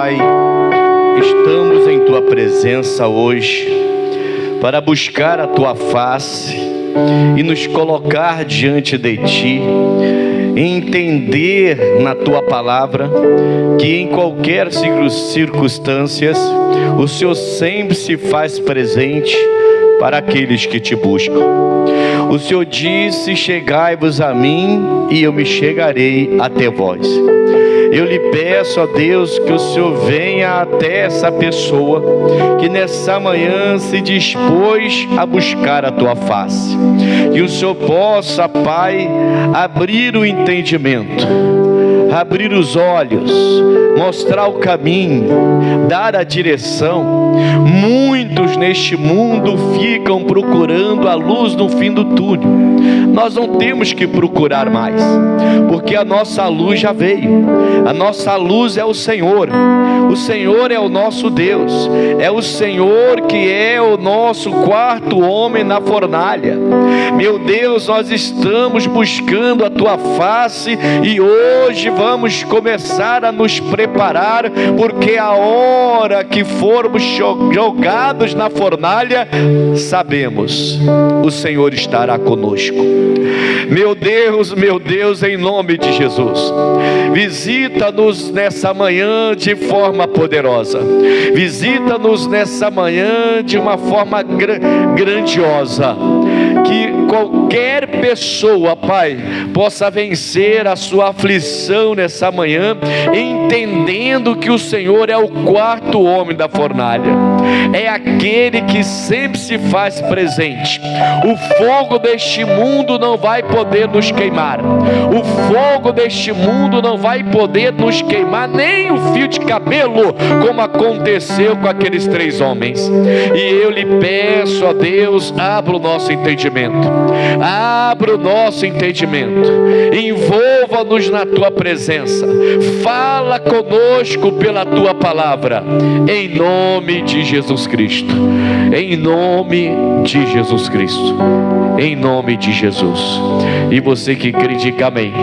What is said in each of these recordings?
Pai, estamos em Tua presença hoje para buscar a Tua face e nos colocar diante de Ti, e entender na Tua palavra que em qualquer circunstâncias o Senhor sempre se faz presente para aqueles que Te buscam. O Senhor disse: chegai-vos a mim e eu me chegarei até vós. Eu lhe peço a Deus que o Senhor venha até essa pessoa que nessa manhã se dispôs a buscar a Tua face, e o Senhor possa, Pai, abrir o entendimento, abrir os olhos, mostrar o caminho, dar a direção. Muitos neste mundo ficam procurando a luz no fim do túnel. Nós não temos que procurar mais, porque a nossa luz já veio. A nossa luz é o Senhor. O Senhor é o nosso Deus. É o Senhor que é o nosso quarto homem na fornalha. Meu Deus, nós estamos buscando a Tua face e hoje vamos começar a nos preparar, porque a hora que formos jogados na fornalha, sabemos, o Senhor estará conosco. Meu Deus, em nome de Jesus, visita-nos nessa manhã de forma poderosa. Visita-nos nessa manhã de uma forma grandiosa. Que qualquer pessoa, Pai, possa vencer a sua aflição nessa manhã, entendendo que o Senhor é o quarto homem da fornalha. É aquele que sempre se faz presente. O fogo deste mundo não vai poder nos queimar. O fogo deste mundo não vai poder nos queimar, nem o fio de cabelo, como aconteceu com aqueles 3 homens. E eu lhe peço a Deus, abra o nosso entendimento. Abra o nosso entendimento. Envolva-nos na Tua presença. Fala conosco pela Tua palavra. Em nome de Jesus Cristo. Em nome de Jesus Cristo. Em nome de Jesus. E você que crê, diga amém.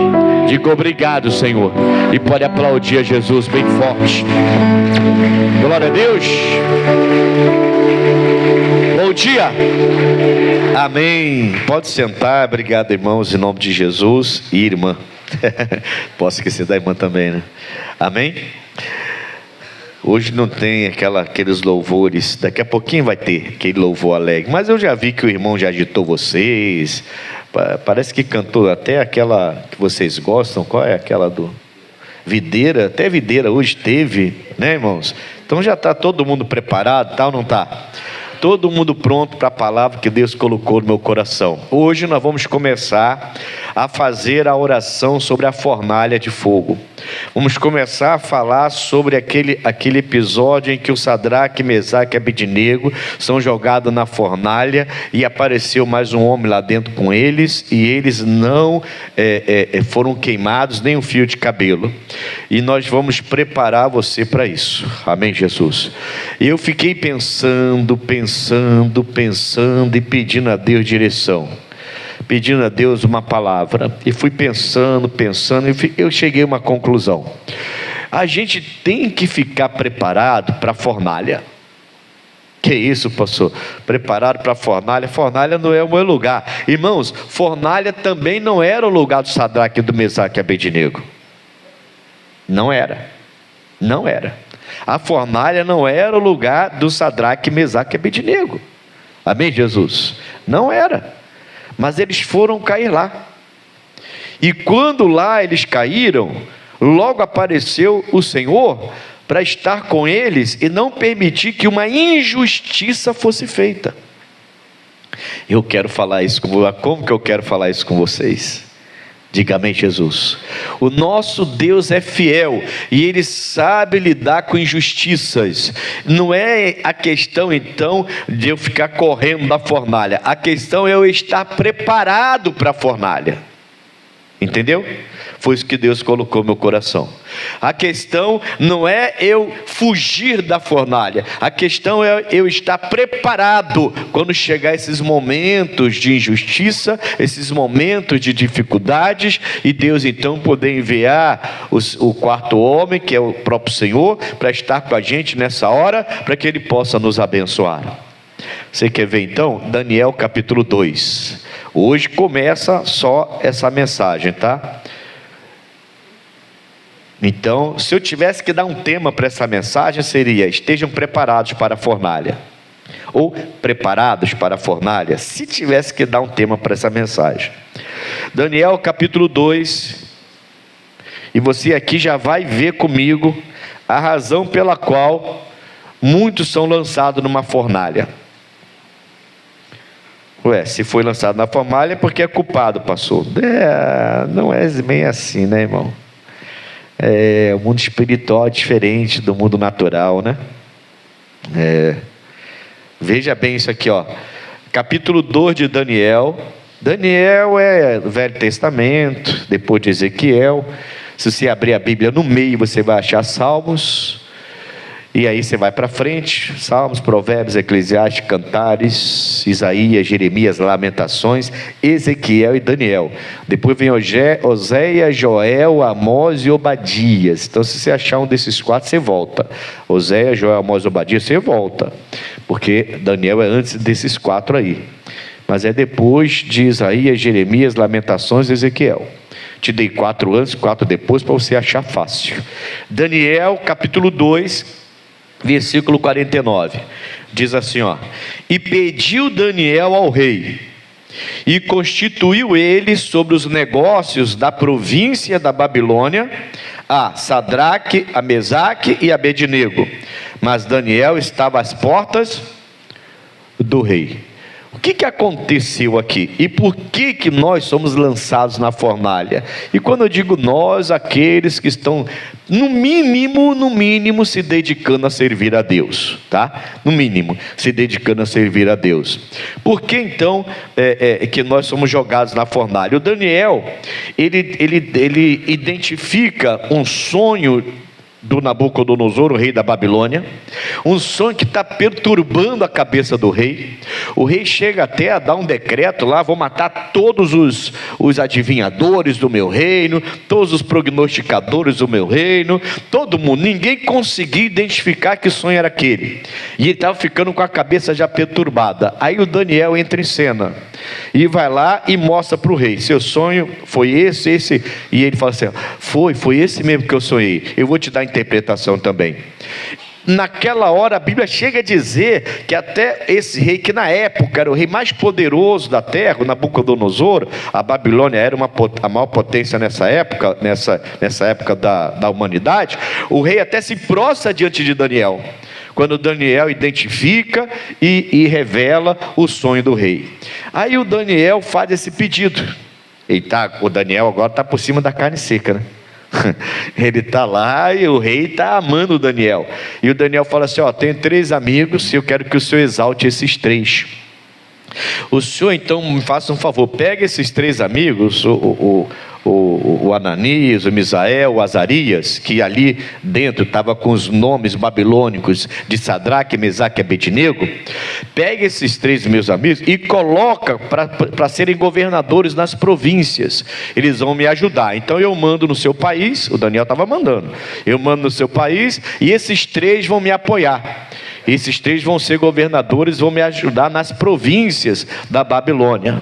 Diga obrigado, Senhor. E pode aplaudir a Jesus bem forte. Glória a Deus. Bom dia. Amém. Pode sentar. Obrigado, irmãos, em nome de Jesus. E irmã. Posso esquecer da irmã também, né? Amém. Hoje não tem aqueles louvores. Daqui a pouquinho vai ter aquele louvor alegre. Mas eu já vi que o irmão já agitou vocês. Parece que cantou até aquela que vocês gostam. Qual é aquela do Videira? Até Videira hoje teve, né, irmãos? Então já está todo mundo preparado, tá ou não está? Todo mundo pronto para a palavra que Deus colocou no meu coração. Hoje nós vamos começar a fazer a oração sobre a fornalha de fogo. Vamos começar a falar sobre aquele episódio em que o Sadraque, Mesaque e Abednego são jogados na fornalha e apareceu mais um homem lá dentro com eles, e eles não foram queimados, nem um fio de cabelo. E nós vamos preparar você para isso. Amém, Jesus? Eu fiquei pensando e pedindo a Deus direção, pedindo a Deus uma palavra, e fui pensando, e eu cheguei a uma conclusão. A gente tem que ficar preparado para a fornalha. Que isso, pastor? Preparado para a fornalha? Fornalha não é o meu lugar. Irmãos, fornalha também não era o lugar do Sadraque, do Mesaque e Abednego. Não era. A fornalha não era o lugar do Sadraque, Mesaque e Abednego. Amém, Jesus? Não era. Mas eles foram cair lá. E quando lá eles caíram, logo apareceu o Senhor para estar com eles e não permitir que uma injustiça fosse feita. Eu quero falar isso com vocês. Como que eu quero falar isso com vocês? Diga amém, Jesus. O nosso Deus é fiel e Ele sabe lidar com injustiças. Não é a questão então de eu ficar correndo da fornalha. A questão é eu estar preparado para a fornalha. Entendeu? Foi isso que Deus colocou no meu coração. A questão não é eu fugir da fornalha, a questão é eu estar preparado quando chegar esses momentos de injustiça, esses momentos de dificuldades, e Deus então poder enviar o quarto homem, que é o próprio Senhor, para estar com a gente nessa hora, para que Ele possa nos abençoar. Você quer ver então? Daniel capítulo 2. Hoje começa só essa mensagem, tá? Então, se eu tivesse que dar um tema para essa mensagem, seria: estejam preparados para a fornalha. Ou preparados para a fornalha, se tivesse que dar um tema para essa mensagem. Daniel capítulo 2. E você aqui já vai ver comigo a razão pela qual muitos são lançados numa fornalha. Se foi lançado na fornalha é porque é culpado, pastor. Não é bem assim, né, irmão? O mundo espiritual é diferente do mundo natural, né? Veja bem isso aqui, ó. Capítulo 2 de Daniel. Daniel é o Velho Testamento, depois de Ezequiel. Se você abrir a Bíblia no meio, você vai achar Salmos. E aí você vai para frente: Salmos, Provérbios, Eclesiastes, Cantares, Isaías, Jeremias, Lamentações, Ezequiel e Daniel. Depois vem Oséias, Joel, Amós e Obadias. Então, se você achar um desses quatro, você volta. Oséias, Joel, Amós e Obadias, você volta, porque Daniel é antes desses quatro aí, mas é depois de Isaías, Jeremias, Lamentações e Ezequiel. Te dei 4 antes, 4 depois, para você achar fácil. Daniel capítulo 2, versículo 49, diz assim, ó: e pediu Daniel ao rei, e constituiu ele sobre os negócios da província da Babilônia a Sadraque, a Mesaque e a Abednego. Mas Daniel estava às portas do rei. O que aconteceu aqui? E por que nós somos lançados na fornalha? E quando eu digo nós, aqueles que estão no mínimo se dedicando a servir a Deus, tá? No mínimo, se dedicando a servir a Deus. Por que então que nós somos jogados na fornalha? O Daniel, ele identifica um sonho do Nabucodonosor, o rei da Babilônia, um sonho que está perturbando a cabeça do rei. O rei chega até a dar um decreto lá: vou matar todos os adivinhadores do meu reino, todos os prognosticadores do meu reino, todo mundo. Ninguém conseguia identificar que sonho era aquele, e ele estava ficando com a cabeça já perturbada. Aí o Daniel entra em cena e vai lá e mostra para o rei: seu sonho foi esse, e ele fala assim: foi esse mesmo que eu sonhei, eu vou te dar a interpretação também. Naquela hora a Bíblia chega a dizer que até esse rei, que na época era o rei mais poderoso da terra, o Nabucodonosor, a Babilônia era a maior potência nessa época, nessa época da humanidade, o rei até se prostra diante de Daniel, quando Daniel identifica e revela o sonho do rei. Aí o Daniel faz esse pedido. O Daniel agora está por cima da carne seca, né? Ele está lá e o rei está amando o Daniel. E o Daniel fala assim: tenho 3 amigos e eu quero que o senhor exalte esses 3. O senhor então me faça um favor, pega esses 3 amigos, o Ananias, o Misael, o Azarias, que ali dentro estava com os nomes babilônicos de Sadraque, Mesaque e Abednego. Pega esses 3 meus amigos e coloca para serem governadores nas províncias. Eles vão me ajudar. Então eu mando no seu país. O Daniel estava mandando: eu mando no seu país, e esses 3 vão me apoiar. Esses 3 vão ser governadores, vão me ajudar nas províncias da Babilônia.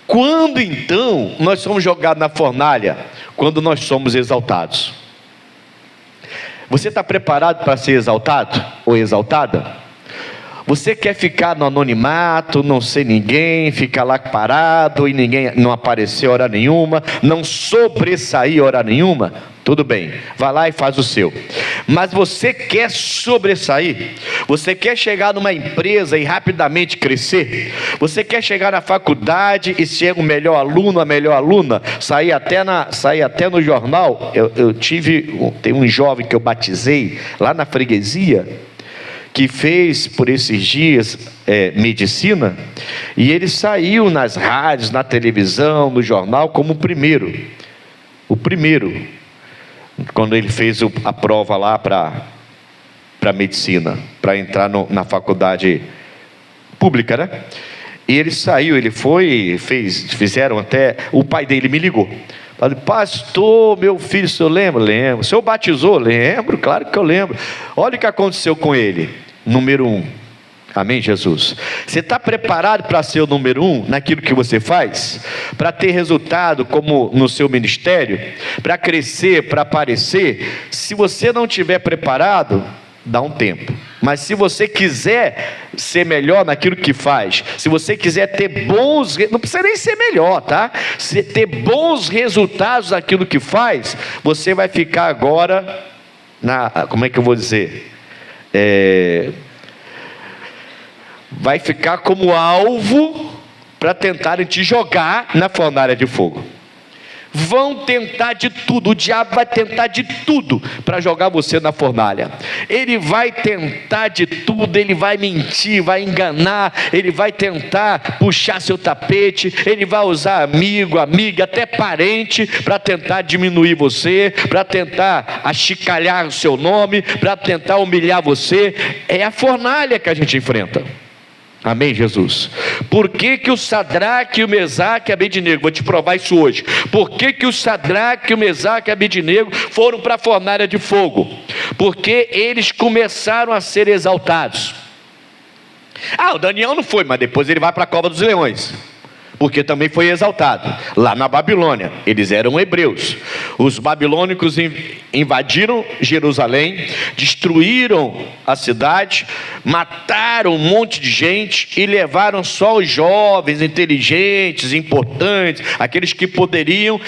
Quando então nós somos jogados na fornalha? Quando nós somos exaltados. Você está preparado para ser exaltado ou exaltada? Você quer ficar no anonimato, não ser ninguém, ficar lá parado e ninguém não aparecer hora nenhuma, não sobressair hora nenhuma? Tudo bem, vai lá e faz o seu. Mas você quer sobressair? Você quer chegar numa empresa e rapidamente crescer? Você quer chegar na faculdade e ser o melhor aluno, a melhor aluna? Sair até no jornal? Tem um jovem que eu batizei lá na freguesia, que fez por esses dias medicina, e ele saiu nas rádios, na televisão, no jornal como o primeiro. o primeiro, quando ele fez a prova lá para medicina, para entrar na faculdade pública, né? E ele saiu, ele foi, fizeram até, o pai dele me ligou. Falei, pastor, meu filho, o senhor lembra? Lembro. O senhor batizou? Lembro, claro que eu lembro. Olha o que aconteceu com ele. Número 1. Amém, Jesus? Você está preparado para ser o número 1 naquilo que você faz? Para ter resultado como no seu ministério? Para crescer, para aparecer? Se você não estiver preparado, dá um tempo. Mas se você quiser ser melhor naquilo que faz, se você quiser ter bons, não precisa nem ser melhor, tá? Se ter bons resultados naquilo que faz, você vai ficar agora como é que eu vou dizer? Vai ficar como alvo para tentarem te jogar na fornalha de fogo. Vão tentar de tudo, o diabo vai tentar de tudo para jogar você na fornalha. Ele vai tentar de tudo, ele vai mentir, vai enganar, ele vai tentar puxar seu tapete, ele vai usar amigo, amiga, até parente para tentar diminuir você, para tentar achicalhar o seu nome, para tentar humilhar você. É a fornalha que a gente enfrenta. Amém, Jesus? Por que o Sadraque, o Mesaque e Abednego, vou te provar isso hoje. Por que o Sadraque, o Mesaque e Abednego foram para a fornalha de fogo? Porque eles começaram a ser exaltados. O Daniel não foi, mas depois ele vai para a cova dos leões. Porque também foi exaltado. Lá na Babilônia, eles eram hebreus. Os babilônicos invadiram Jerusalém, destruíram a cidade, mataram um monte de gente e levaram só os jovens, inteligentes, importantes, aqueles que poderiam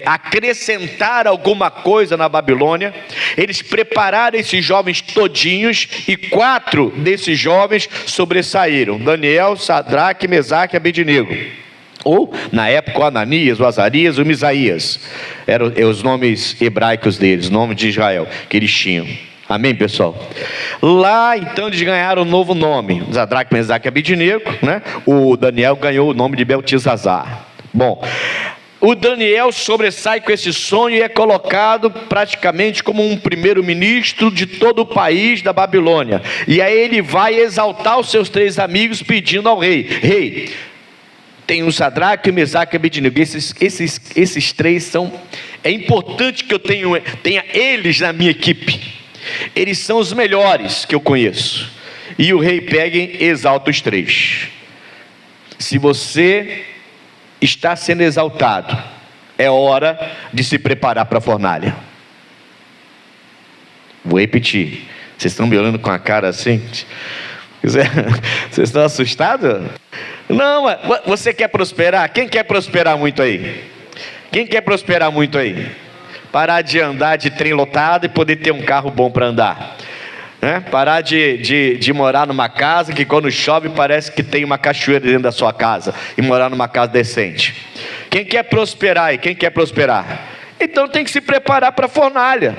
acrescentar alguma coisa na Babilônia. Eles prepararam esses jovens todinhos e 4 desses jovens sobressaíram: Daniel, Sadraque, Mesaque e Abednego. Ou, na época, o Ananias, o Azarias, o Misaías. Eram os nomes hebraicos deles, nome de Israel, que eles tinham. Amém, pessoal? Lá, então, eles ganharam um novo nome. Sadraque, Mesaque e Abednego, né? O Daniel ganhou o nome de Beltesazar. Bom, o Daniel sobressai com esse sonho e é colocado praticamente como um primeiro-ministro de todo o país da Babilônia. E aí ele vai exaltar os seus 3 amigos pedindo ao rei: rei, tem o Sadraque, o Mesaque e o Abednego. Esses 3 são... É importante que eu tenha eles na minha equipe. Eles são os melhores que eu conheço. E o rei pega e exalta os 3. Se você está sendo exaltado, é hora de se preparar para a fornalha. Vou repetir. Vocês estão me olhando com a cara assim? Vocês estão assustados? Não, você quer prosperar? Quem quer prosperar muito aí? Quem quer prosperar muito aí? Parar de andar de trem lotado e poder ter um carro bom para andar, né? Parar de morar numa casa que quando chove parece que tem uma cachoeira dentro da sua casa, e morar numa casa decente. Quem quer prosperar aí? Quem quer prosperar? Então tem que se preparar para a fornalha.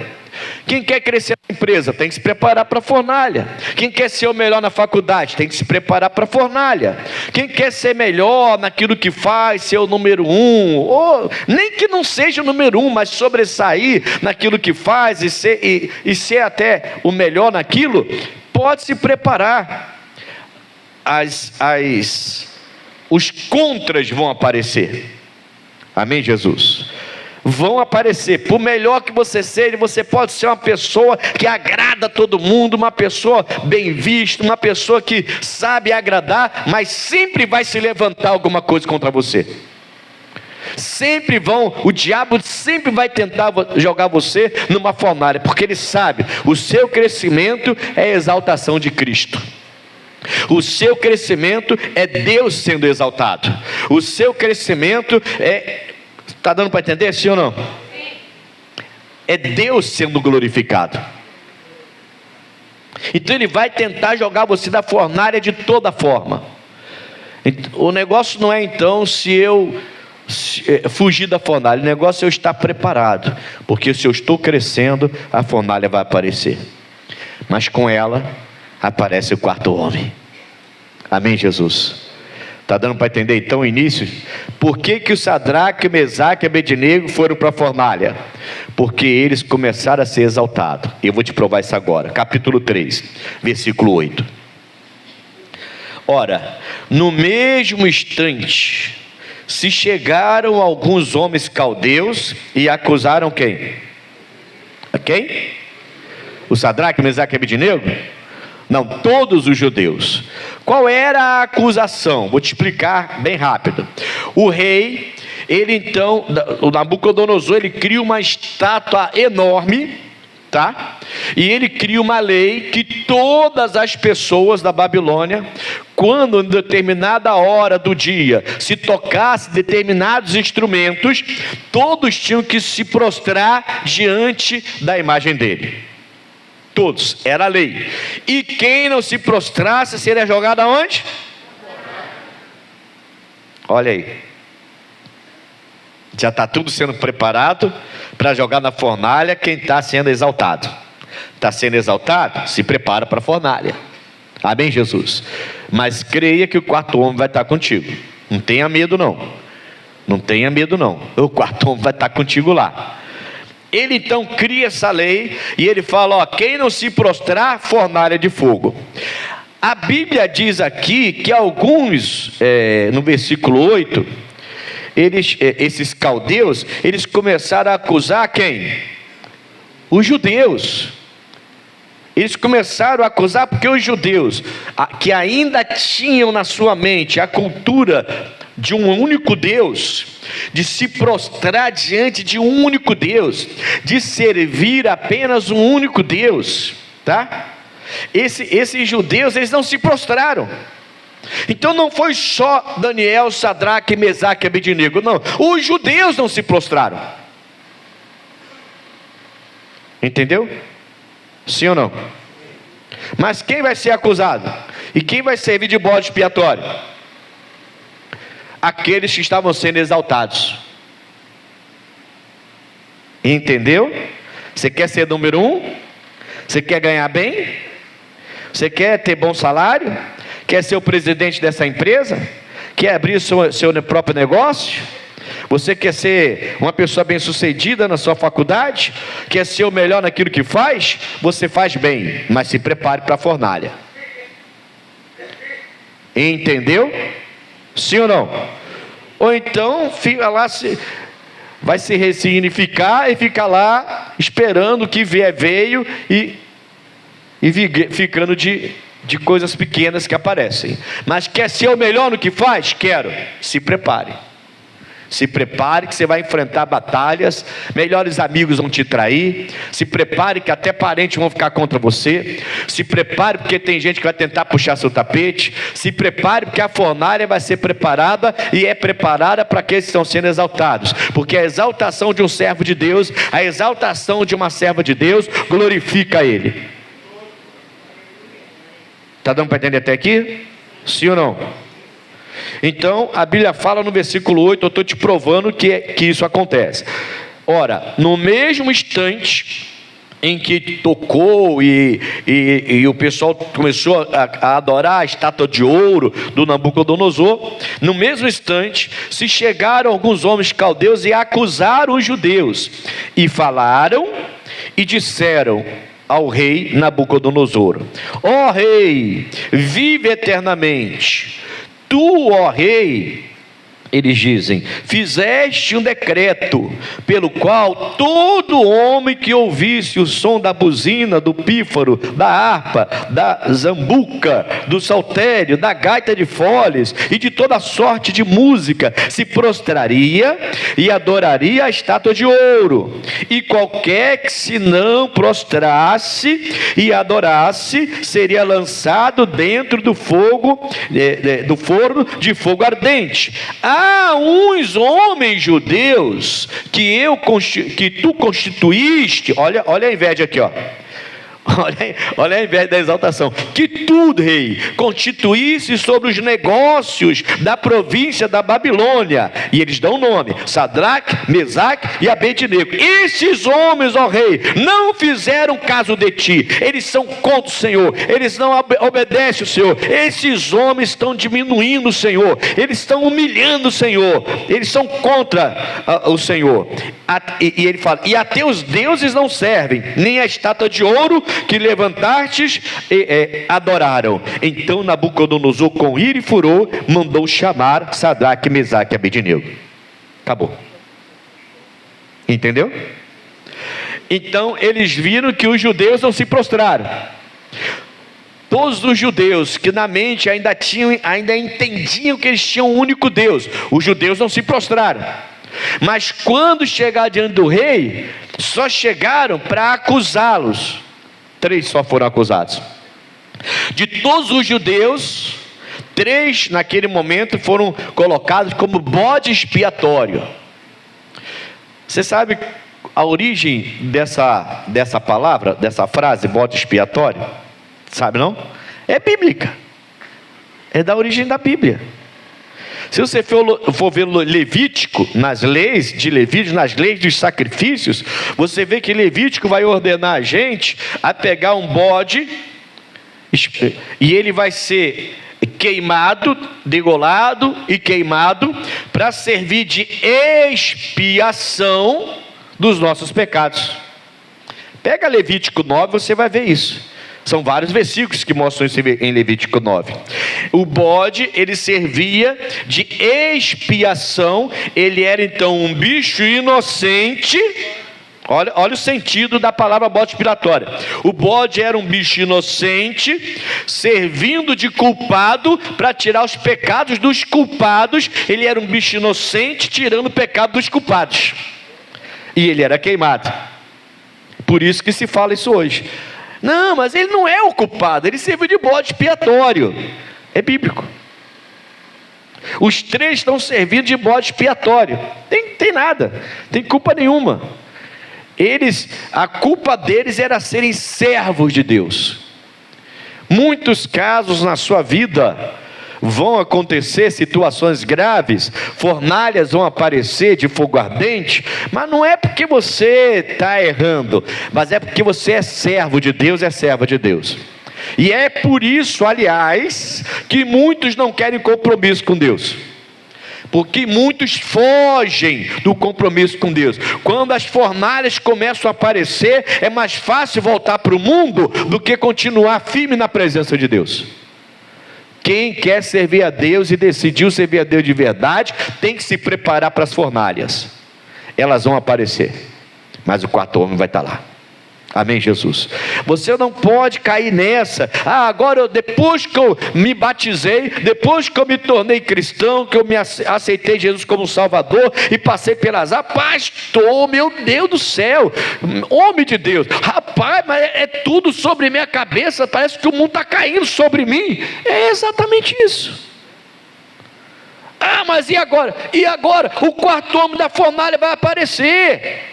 Quem quer crescer na empresa tem que se preparar para a fornalha. Quem quer ser o melhor na faculdade tem que se preparar para a fornalha. Quem quer ser melhor naquilo que faz, ser o número 1, ou nem que não seja o número 1, mas sobressair naquilo que faz e ser até o melhor naquilo, pode se preparar. Os contras vão aparecer. Amém, Jesus? Vão aparecer. Por melhor que você seja, você pode ser uma pessoa que agrada a todo mundo, uma pessoa bem vista, uma pessoa que sabe agradar, mas sempre vai se levantar alguma coisa contra você. O diabo sempre vai tentar jogar você numa fornalha, porque ele sabe, o seu crescimento é a exaltação de Cristo. O seu crescimento é Deus sendo exaltado. O seu crescimento está dando para entender, sim ou não? Sim. É Deus sendo glorificado. Então ele vai tentar jogar você da fornalha de toda forma. O negócio não é então se eu fugir da fornalha. O negócio é eu estar preparado. Porque se eu estou crescendo, a fornalha vai aparecer. Mas com ela aparece o 4º homem. Amém, Jesus? Está dando para entender então o início? Por que o Sadraque, Mesaque e Abednego foram para a fornalha? Porque eles começaram a ser exaltados. Eu vou te provar isso agora. Capítulo 3, versículo 8. Ora, no mesmo instante, se chegaram alguns homens caldeus e acusaram quem? A quem? O Sadraque, Mesaque e Abednego? Não, todos os judeus. Qual era a acusação? Vou te explicar bem rápido. O rei, ele então, o Nabucodonosor, ele cria uma estátua enorme, tá? E ele cria uma lei que todas as pessoas da Babilônia, quando em determinada hora do dia se tocasse determinados instrumentos, todos tinham que se prostrar diante da imagem dele. Todos, era a lei. E quem não se prostrasse seria jogado aonde? Olha aí. Já está tudo sendo preparado para jogar na fornalha quem está sendo exaltado. Está sendo exaltado? Se prepara para a fornalha. Amém, Jesus? Mas creia que o quarto homem vai estar contigo. Não tenha medo não. Não tenha medo não. O quarto homem vai estar contigo lá. Ele então cria essa lei e ele fala, ó, quem não se prostrar, fornalha de fogo. A Bíblia diz aqui que alguns, no versículo 8, esses caldeus, eles começaram a acusar quem? Os judeus. Eles começaram a acusar porque os judeus, que ainda tinham na sua mente a cultura de um único Deus, de se prostrar diante de um único Deus, de servir apenas um único Deus, tá? Esses judeus, eles não se prostraram. Então não foi só Daniel, Sadraque, Mesaque e Abednego, não, os judeus não se prostraram. Entendeu? Sim ou não? Mas quem vai ser acusado? E quem vai servir de bode expiatório? Aqueles que estavam sendo exaltados. Entendeu? Você quer ser número 1? Você quer ganhar bem? Você quer ter bom salário? Quer ser o presidente dessa empresa? Quer abrir seu próprio negócio? Você quer ser uma pessoa bem sucedida na sua faculdade? Quer ser o melhor naquilo que faz? Você faz bem, mas se prepare para a fornalha. Entendeu? Sim ou não? Ou então fica lá, vai se ressignificar e fica lá esperando que veio e ficando de coisas pequenas que aparecem. Mas quer ser o melhor no que faz? Quero. Se prepare. Se prepare que você vai enfrentar batalhas, melhores amigos vão te trair, se prepare que até parentes vão ficar contra você, se prepare porque tem gente que vai tentar puxar seu tapete, se prepare porque a fornalha vai ser preparada e é preparada para aqueles que estão sendo exaltados, porque a exaltação de um servo de Deus, a exaltação de uma serva de Deus, glorifica Ele. Está dando para entender até aqui? Sim ou não? Então a Bíblia fala no versículo 8, eu estou te provando que isso acontece. Ora, no mesmo instante em que tocou e o pessoal começou a adorar a estátua de ouro do Nabucodonosor, no mesmo instante se chegaram alguns homens caldeus e acusaram os judeus, e falaram e disseram ao rei Nabucodonosor: ó rei, vive eternamente. Tu, ó rei, eles dizem, fizeste um decreto, pelo qual todo homem que ouvisse o som da buzina, do pífaro, da harpa, da zambuca, do saltério, da gaita de foles e de toda sorte de música, se prostraria e adoraria a estátua de ouro. E qualquer que se não prostrasse e adorasse, seria lançado dentro do fogo, do forno de fogo ardente. Há uns homens judeus que tu constituíste, olha a inveja aqui, ó. Olha ao invés da exaltação, que tudo, rei, constituísse sobre os negócios da província da Babilônia. E eles dão o nome: Sadraque, Mesaque e Abednego. Esses homens, ó rei, não fizeram caso de ti. Eles são contra o Senhor, eles não obedecem o Senhor. Esses homens estão diminuindo o Senhor, eles estão humilhando o Senhor, eles são contra o Senhor. E ele fala: e a teus deuses não servem, nem a estátua de ouro que levantastes adoraram. Então Nabucodonosor, com ira e furor, mandou chamar Sadraque, Mesaque e Abednego. Acabou. Entendeu? Então eles viram que os judeus não se prostraram. Todos os judeus que na mente ainda entendiam que eles tinham um único Deus, os judeus não se prostraram. Mas quando chegaram diante do rei, só chegaram para acusá-los. 3 só foram acusados. De todos os judeus, 3 naquele momento foram colocados como bode expiatório. Você sabe a origem dessa palavra, dessa frase, bode expiatório? Sabe não? É bíblica. É da origem da Bíblia. Se você for ver Levítico, nas leis de Levítico, nas leis dos sacrifícios, você vê que Levítico vai ordenar a gente a pegar um bode, e ele vai ser queimado, degolado e queimado, para servir de expiação dos nossos pecados. Pega Levítico 9, você vai ver isso. São vários versículos que mostram isso em Levítico 9. O bode, ele servia de expiação. Ele era então um bicho inocente. Olha o sentido da palavra bode expiatório. O bode era um bicho inocente, servindo de culpado para tirar os pecados dos culpados. Ele era um bicho inocente, tirando o pecado dos culpados. E ele era queimado. Por isso que se fala isso hoje. Não, mas ele não é o culpado, ele serviu de bode expiatório. É bíblico. Os 3 estão servindo de bode expiatório. Tem nada, tem culpa nenhuma. A culpa deles era serem servos de Deus. Muitos casos na sua vida vão acontecer, situações graves, fornalhas vão aparecer de fogo ardente, mas não é porque você está errando, mas é porque você é servo de Deus, é serva de Deus. E é por isso, aliás, que muitos não querem compromisso com Deus, porque muitos fogem do compromisso com Deus. Quando as fornalhas começam a aparecer, é mais fácil voltar para o mundo do que continuar firme na presença de Deus. Quem quer servir a Deus e decidiu servir a Deus de verdade, tem que se preparar para as fornalhas. Elas vão aparecer, mas o 4º homem vai estar lá. Amém, Jesus? Você não pode cair nessa. Agora, depois que eu me batizei, depois que eu me tornei cristão, que eu me aceitei Jesus como Salvador e passei pelas águas, pastor, meu Deus do céu, homem de Deus, rapaz, mas é tudo sobre minha cabeça, parece que o mundo está caindo sobre mim. É exatamente isso. Mas e agora? E agora? O 4º homem da fornalha vai aparecer.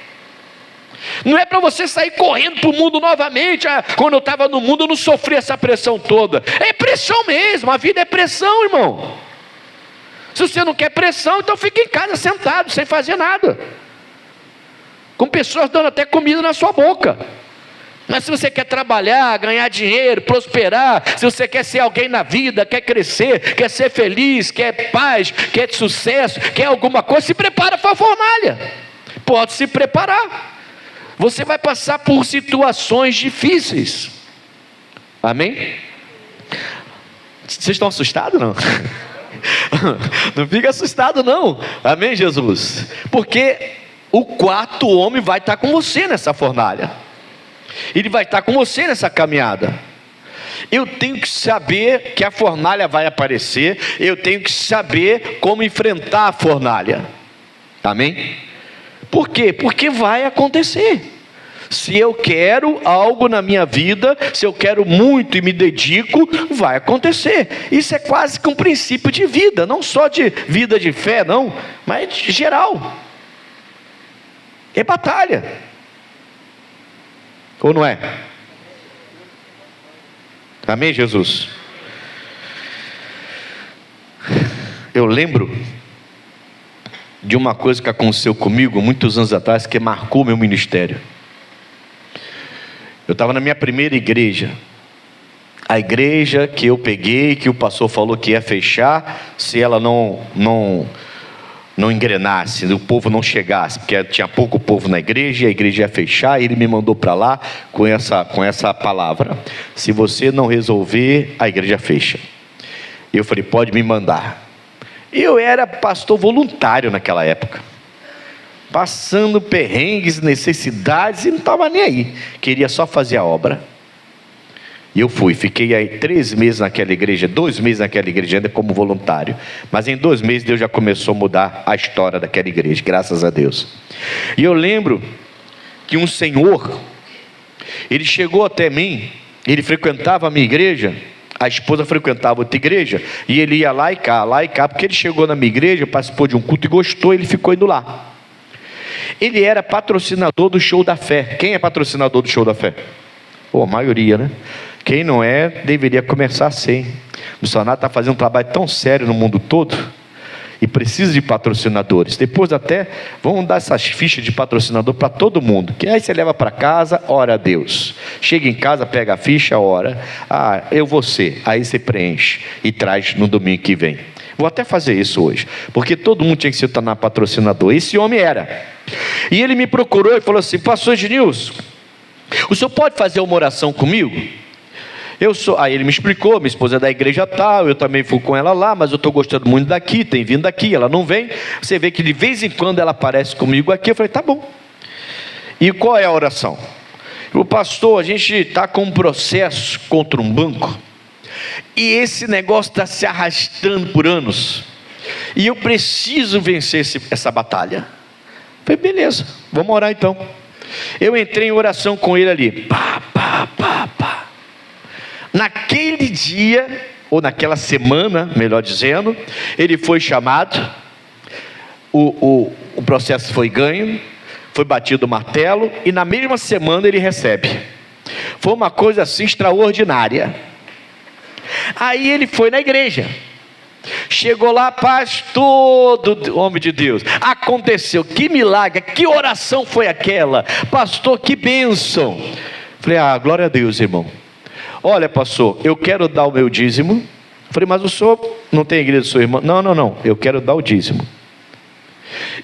Não é para você sair correndo para o mundo novamente. Quando eu estava no mundo eu não sofri essa pressão toda. É pressão mesmo, a vida é pressão, irmão. Se você não quer pressão, então fica em casa sentado, sem fazer nada, com pessoas dando até comida na sua boca. Mas se você quer trabalhar, ganhar dinheiro, prosperar, se você quer ser alguém na vida, quer crescer, quer ser feliz, quer paz, quer sucesso, quer alguma coisa, se prepara para a fornalha. Pode se preparar. Você vai passar por situações difíceis. Amém? Vocês estão assustados, não? Não fica assustado, não. Amém, Jesus? Porque o 4º homem vai estar com você nessa fornalha. Ele vai estar com você nessa caminhada. Eu tenho que saber que a fornalha vai aparecer. Eu tenho que saber como enfrentar a fornalha. Amém? Por quê? Porque vai acontecer. Se eu quero algo na minha vida, se eu quero muito e me dedico, vai acontecer. Isso é quase que um princípio de vida, não só de vida de fé, não, mas de geral. É batalha. Ou não é? Amém, Jesus? Eu lembro de uma coisa que aconteceu comigo muitos anos atrás, que marcou meu ministério. Eu estava na minha primeira igreja. A igreja que eu peguei, que o pastor falou que ia fechar se ela não engrenasse, o povo não chegasse, porque tinha pouco povo na igreja, e a igreja ia fechar, e ele me mandou para lá com essa palavra: se você não resolver, a igreja fecha. E eu falei: pode me mandar. Eu era pastor voluntário naquela época, passando perrengues, necessidades, e não estava nem aí, queria só fazer a obra. E eu fui, fiquei aí 3 meses naquela igreja, 2 meses naquela igreja ainda como voluntário, mas em 2 meses Deus já começou a mudar a história daquela igreja, graças a Deus. E eu lembro que um senhor, ele chegou até mim, ele frequentava a minha igreja, a esposa frequentava outra igreja, e ele ia lá e cá, porque ele chegou na minha igreja, participou de um culto e gostou, ele ficou indo lá. Ele era patrocinador do Show da Fé. Quem é patrocinador do Show da Fé? Pô, a maioria, né? Quem não é, deveria começar a ser. O missionário está fazendo um trabalho tão sério no mundo todo, e precisa de patrocinadores. Depois até vão dar essas fichas de patrocinador para todo mundo, que aí você leva para casa, ora a Deus. Chega em casa, pega a ficha, ora. Eu vou ser. Aí você preenche e traz no domingo que vem. Vou até fazer isso hoje, porque todo mundo tinha que se tornar patrocinador. Esse homem era. E ele me procurou e falou assim: pastor Ednilson, o senhor pode fazer uma oração comigo? Aí ele me explicou: minha esposa é da igreja tal, eu também fui com ela lá, mas eu estou gostando muito daqui, tem vindo aqui, ela não vem. Você vê que de vez em quando ela aparece comigo aqui. Eu falei: tá bom. E qual é a oração? O pastor, a gente está com um processo contra um banco, e esse negócio está se arrastando por anos, e eu preciso vencer essa batalha. Eu falei: beleza, vamos orar então. Eu entrei em oração com ele ali, pá. Naquele dia, ou naquela semana, melhor dizendo, ele foi chamado, o processo foi ganho, foi batido o martelo, e na mesma semana ele recebe. Foi uma coisa assim extraordinária. Aí ele foi na igreja, chegou lá, pastor, homem de Deus, aconteceu, que milagre, que oração foi aquela, pastor, que bênção. Falei: glória a Deus, irmão. Olha, pastor, eu quero dar o meu dízimo. Falei: mas o senhor não tem igreja do seu irmão? Não, eu quero dar o dízimo.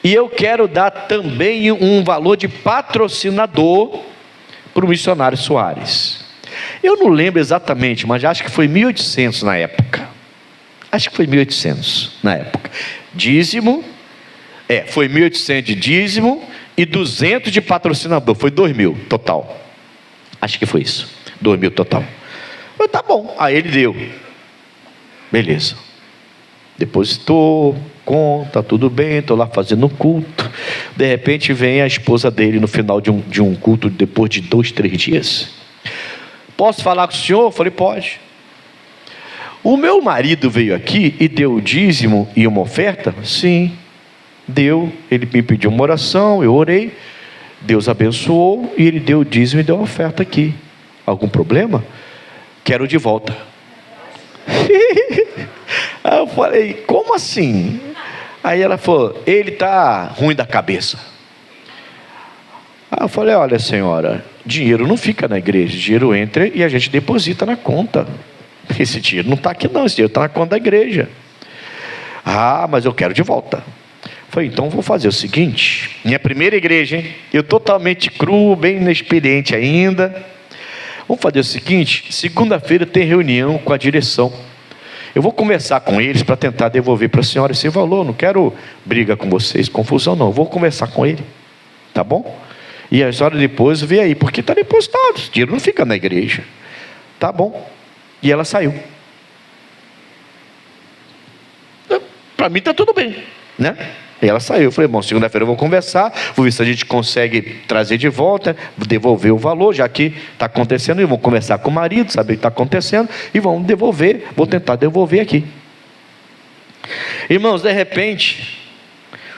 E eu quero dar também um valor de patrocinador para o missionário Soares. Eu não lembro exatamente, mas acho que foi 1.800 na época. Dízimo, foi 1.800 de dízimo e 200 de patrocinador, foi 2.000 total. Acho que foi isso, 2.000 total. Eu: tá bom. Aí ele deu, beleza, depositou, conta, tudo bem, estou lá fazendo um culto. De repente vem a esposa dele no final de um culto, depois de 2, 3 dias. Posso falar com o senhor? Eu falei: pode. O meu marido veio aqui e deu o dízimo e uma oferta? Sim, deu. Ele me pediu uma oração, eu orei, Deus abençoou, e ele deu o dízimo e deu a oferta aqui. Algum problema? Quero de volta. Aí eu falei: como assim? Aí ela falou: ele está ruim da cabeça. Aí eu falei: olha, senhora, dinheiro não fica na igreja, dinheiro entra e a gente deposita na conta. Esse dinheiro não está aqui não, esse dinheiro está na conta da igreja. Mas eu quero de volta. Falei: então vou fazer o seguinte, minha primeira igreja, hein? Eu totalmente cru, bem inexperiente ainda. Vamos fazer o seguinte, segunda-feira tem reunião com a direção. Eu vou conversar com eles para tentar devolver para a senhora esse valor. Não quero briga com vocês, confusão não. Eu vou conversar com ele, tá bom? E a senhora depois vê aí, porque está depositado, o dinheiro não fica na igreja. Tá bom. E ela saiu. Para mim está tudo bem, né? E ela saiu. Eu falei: bom, segunda-feira eu vou conversar, vou ver se a gente consegue trazer de volta, devolver o valor, já que está acontecendo, e vou conversar com o marido, saber o que está acontecendo, e vamos devolver, vou tentar devolver aqui. Irmãos, de repente,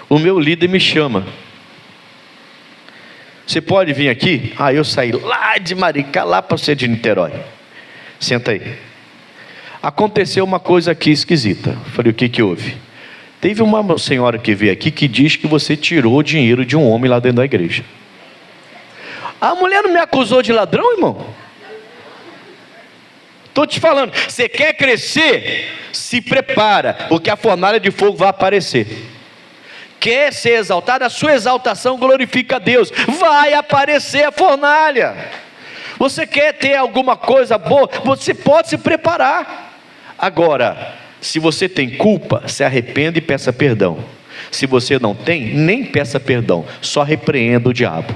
o meu líder me chama: você pode vir aqui? Eu saí lá de Maricá, lá para o centro de Niterói. Senta aí. Aconteceu uma coisa aqui esquisita. Falei, o que houve? Teve uma senhora que veio aqui que diz que você tirou o dinheiro de um homem lá dentro da igreja. A mulher não me acusou de ladrão, irmão? Estou te falando, você quer crescer? Se prepara, porque a fornalha de fogo vai aparecer. Quer ser exaltado? A sua exaltação glorifica a Deus. Vai aparecer a fornalha. Você quer ter alguma coisa boa? Você pode se preparar. Agora, se você tem culpa, se arrependa e peça perdão. Se você não tem, nem peça perdão, só repreenda o diabo.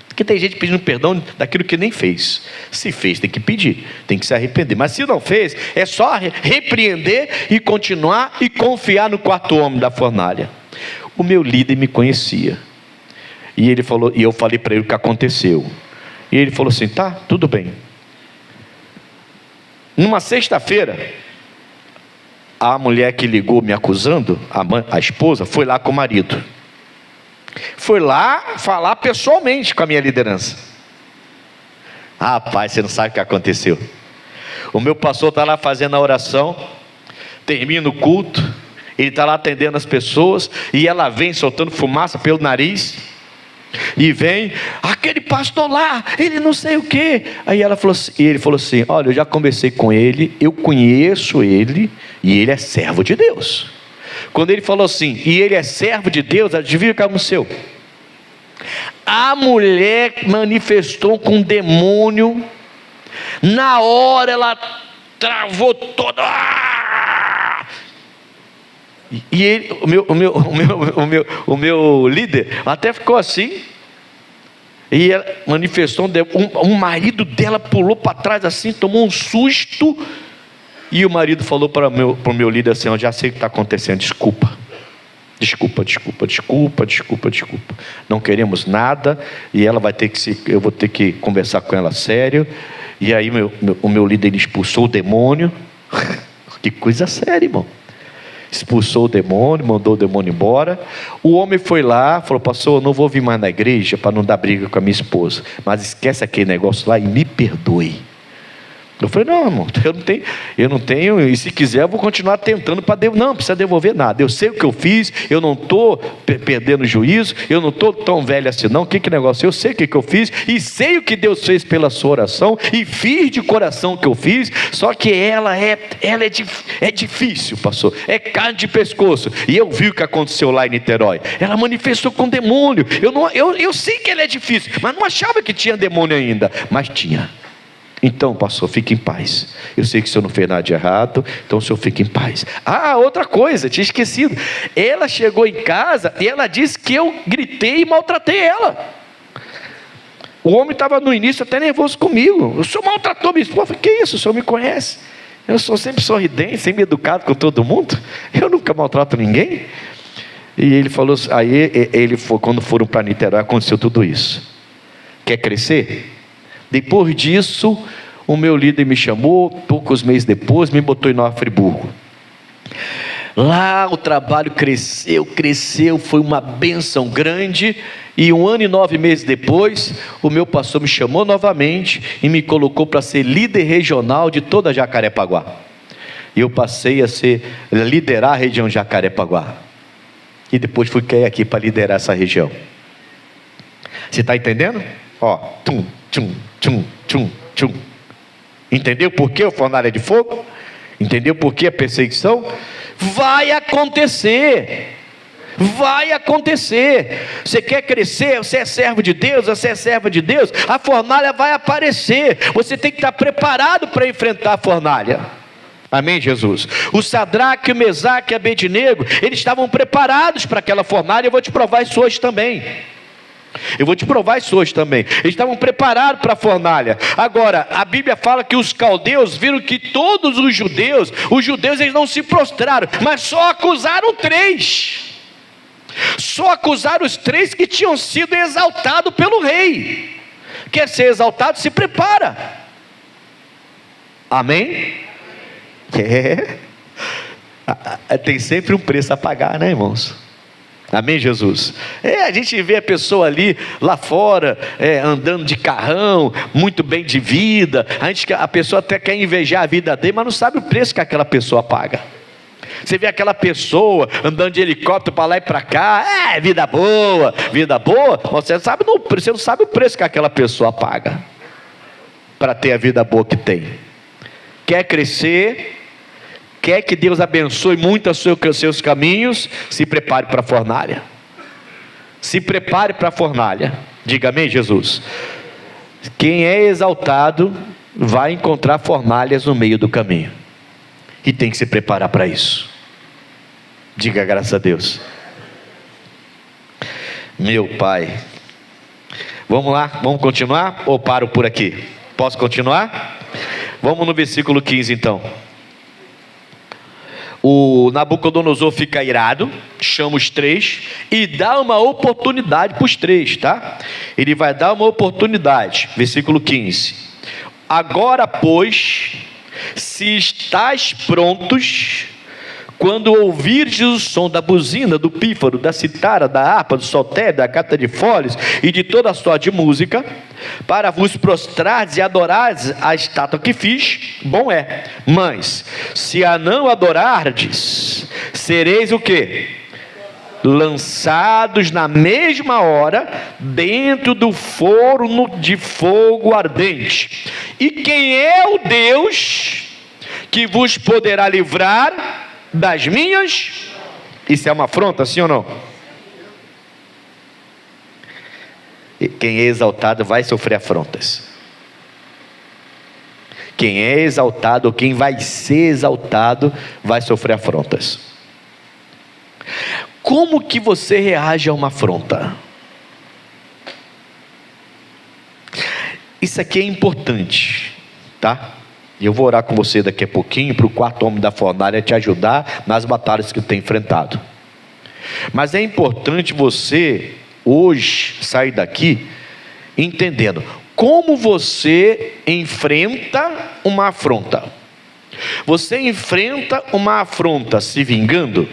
Porque tem gente pedindo perdão daquilo que nem fez. Se fez, tem que pedir, tem que se arrepender. Mas se não fez, é só repreender e continuar e confiar no quarto homem da fornalha. O meu líder me conhecia. E ele falou, e eu falei para ele o que aconteceu. E ele falou assim, tá, tudo bem. Numa sexta-feira, a mulher que ligou me acusando, a esposa, foi lá com o marido. Foi lá falar pessoalmente com a minha liderança. Rapaz, você não sabe o que aconteceu. O meu pastor está lá fazendo a oração, termina o culto, ele está lá atendendo as pessoas, e ela vem soltando fumaça pelo nariz, e vem, aquele pastor lá, ele não sei o que. Aí ela falou assim, e ele falou assim, olha, eu já conversei com ele, eu conheço ele, e ele é servo de Deus. Quando ele falou assim, e ele é servo de Deus, adivinha o que aconteceu? A mulher manifestou com um demônio, na hora ela travou toda. E ele, o meu líder até ficou assim. E ela manifestou, um marido dela pulou para trás assim, tomou um susto. E o marido falou para o meu líder assim, eu já sei o que está acontecendo, desculpa. Não queremos nada, e ela vai ter que eu vou ter que conversar com ela sério. E aí o meu líder expulsou o demônio. Que coisa séria, irmão. Expulsou o demônio, mandou o demônio embora. O homem foi lá, falou, pastor, eu não vou vir mais na igreja para não dar briga com a minha esposa, mas esquece aquele negócio lá e me perdoe. Eu falei, não, irmão, eu não tenho, e se quiser eu vou continuar tentando para devolver. Não precisa devolver nada, eu sei o que eu fiz, eu não estou perdendo juízo, eu não estou tão velho assim não, que negócio, eu sei o que eu fiz, e sei o que Deus fez pela sua oração, e fiz de coração o que eu fiz, só que ela é difícil, pastor, é carne de pescoço, e eu vi o que aconteceu lá em Niterói, ela manifestou com demônio, eu sei que ela é difícil, mas não achava que tinha demônio ainda, mas tinha. Então, pastor, fique em paz. Eu sei que o senhor não fez nada de errado, então o senhor fique em paz. Ah, outra coisa, tinha esquecido. Ela chegou em casa e ela disse que eu gritei e maltratei ela. O homem estava no início até nervoso comigo. O senhor maltratou minha esposa. Eu falei, que isso, o senhor me conhece? Eu sou sempre sorridente, sempre educado com todo mundo. Eu nunca maltrato ninguém. E ele falou, aí ele foi, quando foram para Niterói, aconteceu tudo isso. Quer crescer? Depois disso, o meu líder me chamou, poucos meses depois, me botou em Nova Friburgo. Lá o trabalho cresceu, foi uma bênção grande. E 1 ano e 9 meses depois, o meu pastor me chamou novamente e me colocou para ser líder regional de toda Jacarepaguá. E eu passei a liderar a região de Jacarepaguá. E depois fui cair aqui para liderar essa região. Você está entendendo? Ó, Entendeu por que o fornalha de fogo? Entendeu por que a perseguição? Vai acontecer. Você quer crescer? Você é servo de Deus? Você é serva de Deus? A fornalha vai aparecer. Você tem que estar preparado para enfrentar a fornalha. Amém, Jesus? O Sadraque, o Mesaque e Abednego, eles estavam preparados para aquela fornalha. Eu vou te provar isso hoje também. Eles estavam preparados para a fornalha. Agora, a Bíblia fala que os caldeus viram que todos os judeus eles não se prostraram, mas só acusaram 3. Só acusaram os 3 que tinham sido exaltados pelo rei. Quer ser exaltado? Se prepara. Amém? Tem sempre um preço a pagar, né, irmãos? Amém, Jesus? A gente vê a pessoa ali, lá fora, andando de carrão, muito bem de vida. A pessoa até quer invejar a vida dele, mas não sabe o preço que aquela pessoa paga. Você vê aquela pessoa andando de helicóptero para lá e para cá, vida boa, você não sabe o preço que aquela pessoa paga para ter a vida boa que tem. Quer crescer, quer que Deus abençoe muito os seus caminhos, se prepare para a fornalha. Se prepare para a fornalha. Diga amém, Jesus. Quem é exaltado vai encontrar fornalhas no meio do caminho, e tem que se preparar para isso. Diga graças a Deus. Meu Pai, vamos lá, vamos continuar ou paro por aqui? Posso continuar? Vamos no versículo 15 então. O Nabucodonosor fica irado, chama os três e dá uma oportunidade para os três, tá? Ele vai dar uma oportunidade, versículo 15. Agora, pois, se estáis prontos, quando ouvirdes o som da buzina, do pífaro, da citara, da harpa, do saltério, da gaita de foles e de toda a sorte de música, para vos prostrardes e adorardes a estátua que fiz, bom é. Mas se a não adorardes, sereis o quê? Lançados na mesma hora dentro do forno de fogo ardente. E quem é o Deus que vos poderá livrar das minhas? Isso é uma afronta, sim ou não? Quem é exaltado vai sofrer afrontas. Quem é exaltado, ou quem vai ser exaltado, vai sofrer afrontas. Como que você reage a uma afronta? Isso aqui é importante, tá? E eu vou orar com você daqui a pouquinho, para o quarto homem da fornalha te ajudar nas batalhas que tem enfrentado. Mas é importante você hoje sair daqui entendendo como você enfrenta uma afronta. Você enfrenta uma afronta se vingando?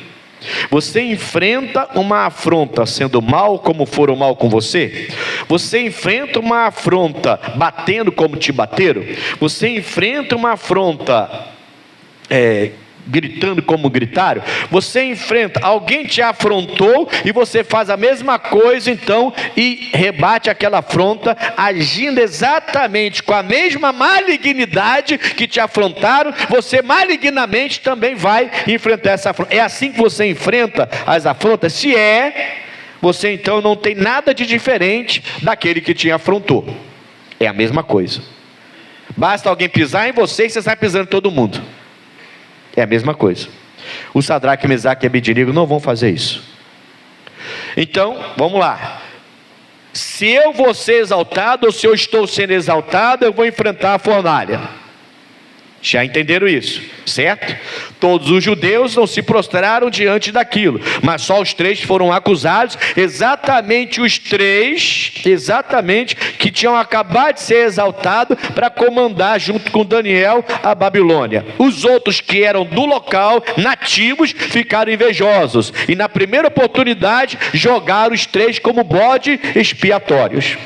Você enfrenta uma afronta sendo mal como foram mal com você? Você enfrenta uma afronta batendo como te bateram? Você enfrenta uma afronta gritando como gritaram? Você enfrenta, alguém te afrontou e você faz a mesma coisa então e rebate aquela afronta, agindo exatamente com a mesma malignidade que te afrontaram, você malignamente também vai enfrentar essa afronta. É assim que você enfrenta as afrontas? Se você então não tem nada de diferente daquele que te afrontou. É a mesma coisa. Basta alguém pisar em você e você sai pisando em todo mundo. É a mesma coisa. O Sadraque, Mesaque e Abednego não vão fazer isso. Então, vamos lá. Se eu vou ser exaltado, ou se eu estou sendo exaltado, eu vou enfrentar a fornalha. Já entenderam isso, certo? Todos os judeus não se prostraram diante daquilo, mas só os três foram acusados, exatamente os três, que tinham acabado de ser exaltados para comandar junto com Daniel a Babilônia. Os outros que eram do local, nativos, ficaram invejosos, e na primeira oportunidade jogaram os três como bode expiatórios.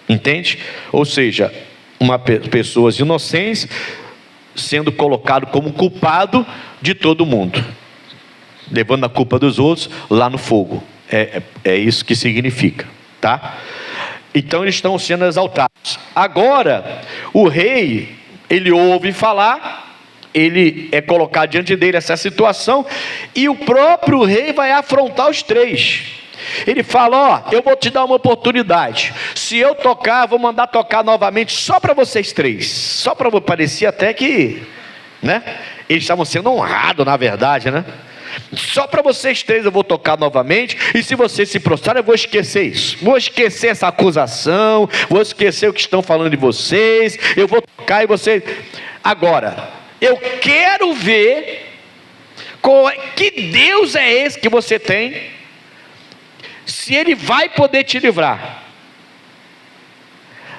Entende? Ou seja, pessoas inocentes sendo colocado como culpado de todo mundo, levando a culpa dos outros lá no fogo. É isso que significa, tá? Então eles estão sendo exaltados. Agora o rei, ele ouve falar, ele é colocado diante dele essa situação, e o próprio rei vai afrontar os três. Ele fala: eu vou te dar uma oportunidade. Se eu tocar, vou mandar tocar novamente só para vocês três. Só para parecer até que, né? Eles estavam sendo honrados, na verdade, né? Só para vocês três eu vou tocar novamente. E se vocês se prostrarem, eu vou esquecer isso. Vou esquecer essa acusação. Vou esquecer o que estão falando de vocês. Eu vou tocar e vocês... Agora, eu quero ver que Deus é esse que você tem, se Ele vai poder te livrar.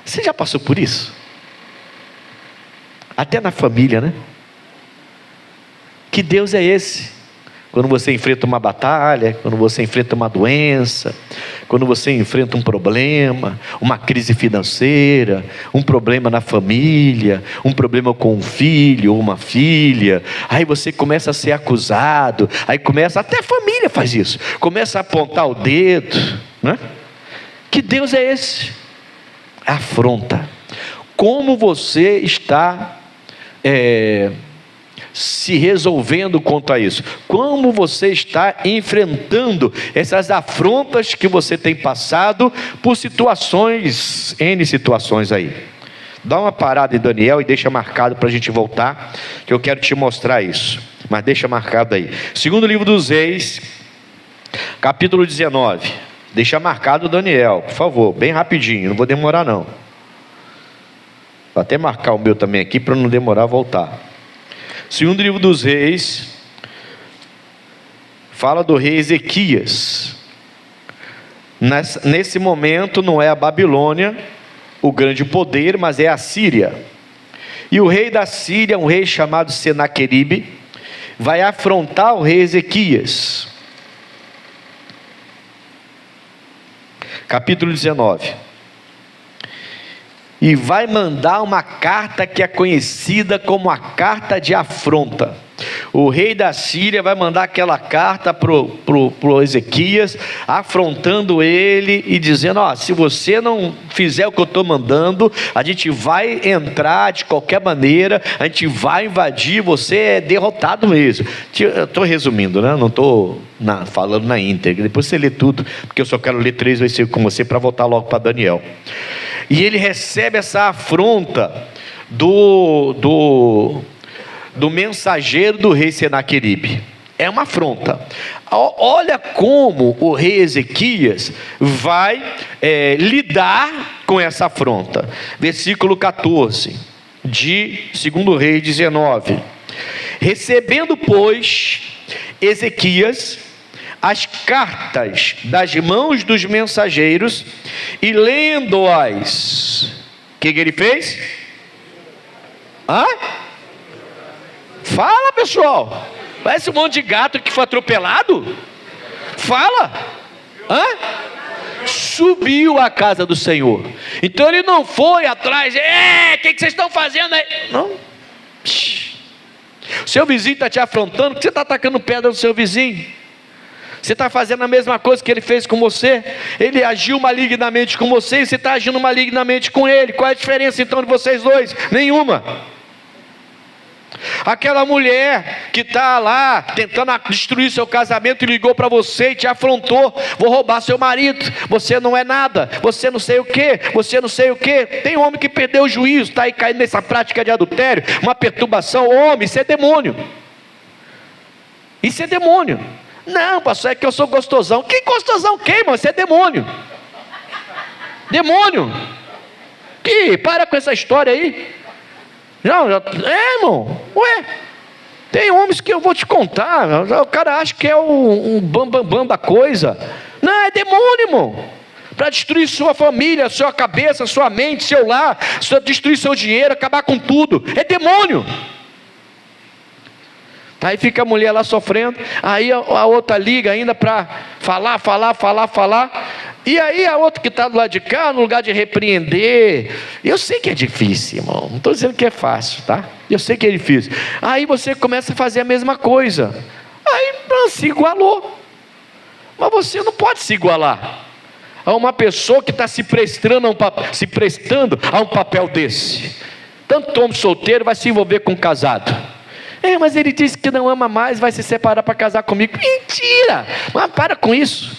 Você já passou por isso? Até na família, né? Que Deus é esse? Quando você enfrenta uma batalha, quando você enfrenta uma doença, quando você enfrenta um problema, uma crise financeira, um problema na família, um problema com um filho ou uma filha, aí você começa a ser acusado, aí começa, até a família faz isso, começa a apontar o dedo, né? Que Deus é esse? Afronta. Como você está se resolvendo quanto a isso? Como você está enfrentando essas afrontas que você tem passado por situações, N situações aí? Dá uma parada em Daniel e deixa marcado para a gente voltar, que eu quero te mostrar isso, mas deixa marcado aí. Segundo livro dos Reis, capítulo 19, deixa marcado Daniel, por favor, bem rapidinho, não vou demorar não. Vou até marcar o meu também aqui para não demorar a voltar. Segundo livro dos Reis, fala do rei Ezequias. Nesse momento não é a Babilônia o grande poder, mas é a Síria. E o rei da Síria, um rei chamado Senaqueribe, vai afrontar o rei Ezequias. Capítulo 19. E vai mandar uma carta que é conhecida como a carta de afronta. O rei da Síria vai mandar aquela carta pro Ezequias, afrontando ele e dizendo: se você não fizer o que eu estou mandando, a gente vai entrar de qualquer maneira, a gente vai invadir, você é derrotado mesmo. Eu estou resumindo, né? Não estou falando na íntegra, depois você lê tudo, porque eu só quero ler 3 versículos com você para voltar logo para Daniel. E ele recebe essa afronta do mensageiro do rei Senaqueribe. É uma afronta. Olha como o rei Ezequias vai lidar com essa afronta. Versículo 14 de 2 Reis 19. Recebendo, pois, Ezequias as cartas das mãos dos mensageiros e lendo-as, o que ele fez? Fala, pessoal. Parece um monte de gato que foi atropelado. Fala. Subiu à casa do Senhor. Então ele não foi atrás. O que vocês estão fazendo aí? Não. O seu vizinho está te afrontando. Por que você está atacando pedra no seu vizinho? Você está fazendo a mesma coisa que ele fez com você. Ele agiu malignamente com você e você está agindo malignamente com ele. Qual é a diferença então de vocês dois? Nenhuma. Aquela mulher que está lá tentando destruir seu casamento e ligou para você e te afrontou: vou roubar seu marido, você não é nada, você não sei o que, você não sei o que. Tem homem que perdeu o juízo, está aí caindo nessa prática de adultério, uma perturbação. Homem, isso é demônio. Isso é demônio. Não, pastor, é que eu sou gostosão. Que gostosão que, irmão? Isso é demônio. Demônio. Para com essa história aí. Não, irmão. Ué, tem homens que eu vou te contar. O cara acha que é um bam da coisa. Não, é demônio, irmão. Para destruir sua família, sua cabeça, sua mente, seu lar, destruir seu dinheiro, acabar com tudo. É demônio. Aí fica a mulher lá sofrendo, aí a outra liga ainda para falar. E aí a outra que está do lado de cá, no lugar de repreender, eu sei que é difícil, irmão, não estou dizendo que é fácil, tá? Eu sei que é difícil. Aí você começa a fazer a mesma coisa, aí se igualou. Mas você não pode se igualar a uma pessoa que está se prestando a um papel desse. Tanto homem solteiro vai se envolver com um casado. Mas ele disse que não ama mais, vai se separar para casar comigo. Mentira! Mas para com isso.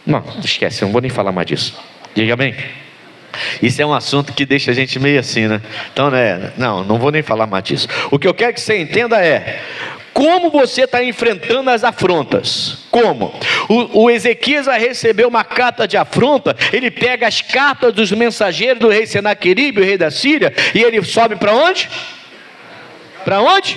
Não, esquece, eu não vou nem falar mais disso. Diga bem. Isso é um assunto que deixa a gente meio assim, né? Então, não vou nem falar mais disso. O que eu quero que você entenda é: como você está enfrentando as afrontas? Como? O Ezequias vai receber uma carta de afronta. Ele pega as cartas dos mensageiros do rei Senaqueribe, o rei da Síria, e ele sobe para onde? Para onde?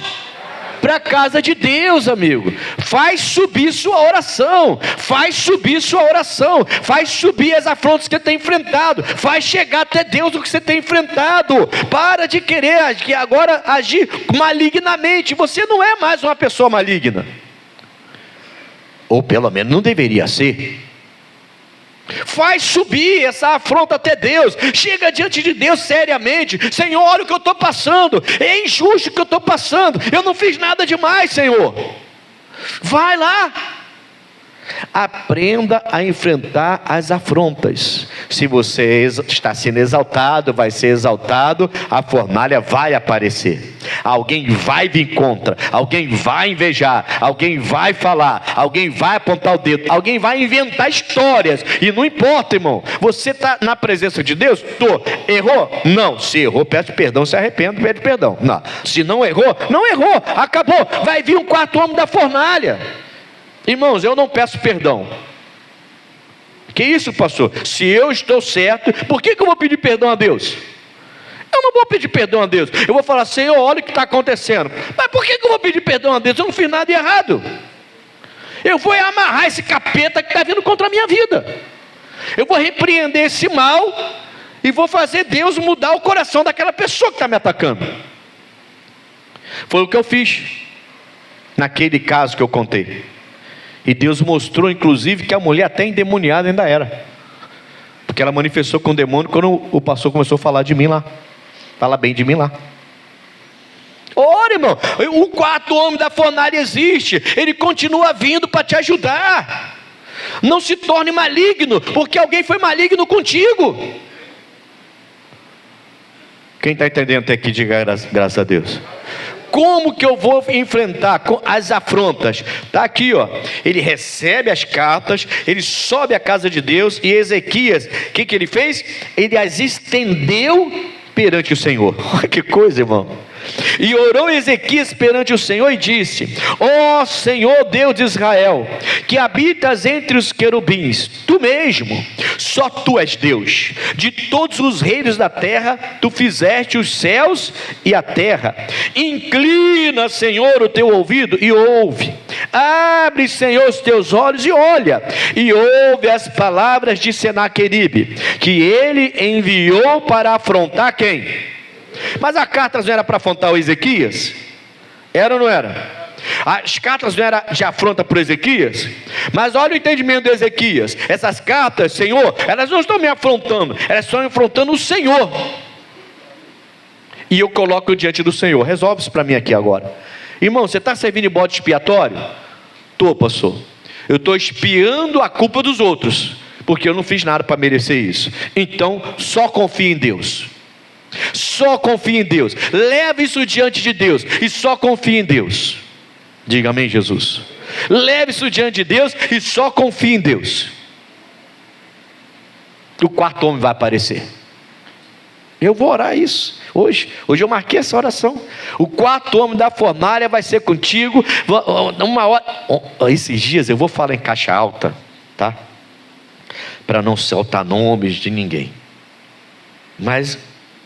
para a casa de Deus, amigo. Faz subir sua oração, faz subir sua oração, faz subir as afrontas que você tem enfrentado, faz chegar até Deus o que você tem enfrentado. Para de querer agora agir malignamente. Você não é mais uma pessoa maligna, ou pelo menos não deveria ser. Faz subir essa afronta até Deus. Chega diante de Deus seriamente. Senhor, olha o que eu estou passando. É injusto o que eu estou passando. Eu não fiz nada demais, Senhor. Vai lá. Aprenda a enfrentar as afrontas. Se você está sendo exaltado, vai ser exaltado, a fornalha vai aparecer. Alguém vai vir contra, alguém vai invejar, alguém vai falar, alguém vai apontar o dedo, alguém vai inventar histórias. E não importa, irmão, você está na presença de Deus? Errou? Não. Se errou, peça perdão, se arrepende, pede perdão. Não. Se não errou, não errou, acabou. Vai vir um quarto homem da fornalha. Irmãos, eu não peço perdão. Que isso, pastor? Se eu estou certo, por que eu vou pedir perdão a Deus? Eu não vou pedir perdão a Deus. Eu vou falar, Senhor, olha o que está acontecendo. Mas por que eu vou pedir perdão a Deus? Eu não fiz nada de errado. Eu vou amarrar esse capeta que está vindo contra a minha vida. Eu vou repreender esse mal e vou fazer Deus mudar o coração daquela pessoa que está me atacando. Foi o que eu fiz naquele caso que eu contei. E Deus mostrou, inclusive, que a mulher até endemoniada ainda era. Porque ela manifestou com o demônio quando o pastor começou a falar de mim lá. Fala bem de mim lá. Ora, irmão, o quarto homem da fornalha existe. Ele continua vindo para te ajudar. Não se torne maligno, porque alguém foi maligno contigo. Quem está entendendo até aqui, diga graças a Deus. Como que eu vou enfrentar as afrontas? Está aqui, ó. Ele recebe as cartas, ele sobe à casa de Deus. E Ezequias, o que ele fez? Ele as estendeu perante o Senhor. Olha que coisa, irmão. E orou Ezequias perante o Senhor e disse: ó Senhor Deus de Israel, que habitas entre os querubins, tu mesmo, só tu és Deus. De todos os reinos da terra, tu fizeste os céus e a terra. Inclina, Senhor, o teu ouvido e ouve. Abre, Senhor, os teus olhos e olha, e ouve as palavras de Senaqueribe, que ele enviou para afrontar quem? Mas a carta não era para afrontar o Ezequias? Era ou não era? As cartas não eram de afronta para o Ezequias? Mas olha o entendimento de Ezequias. Essas cartas, Senhor, elas não estão me afrontando, elas estão afrontando o Senhor. E eu coloco diante do Senhor. Resolve isso para mim aqui agora. Irmão, você está servindo de bode expiatório? Estou, pastor. Eu estou expiando a culpa dos outros, porque eu não fiz nada para merecer isso. Então, só confie em Deus. Só confie em Deus. Leve isso diante de Deus e só confie em Deus. Diga amém, Jesus. Leve isso diante de Deus e só confie em Deus. O quarto homem vai aparecer. Eu vou orar isso hoje. Hoje eu marquei essa oração. O quarto homem da fornalha vai ser contigo. Uma hora. Esses dias eu vou falar em caixa alta, tá? Para não soltar nomes de ninguém. Mas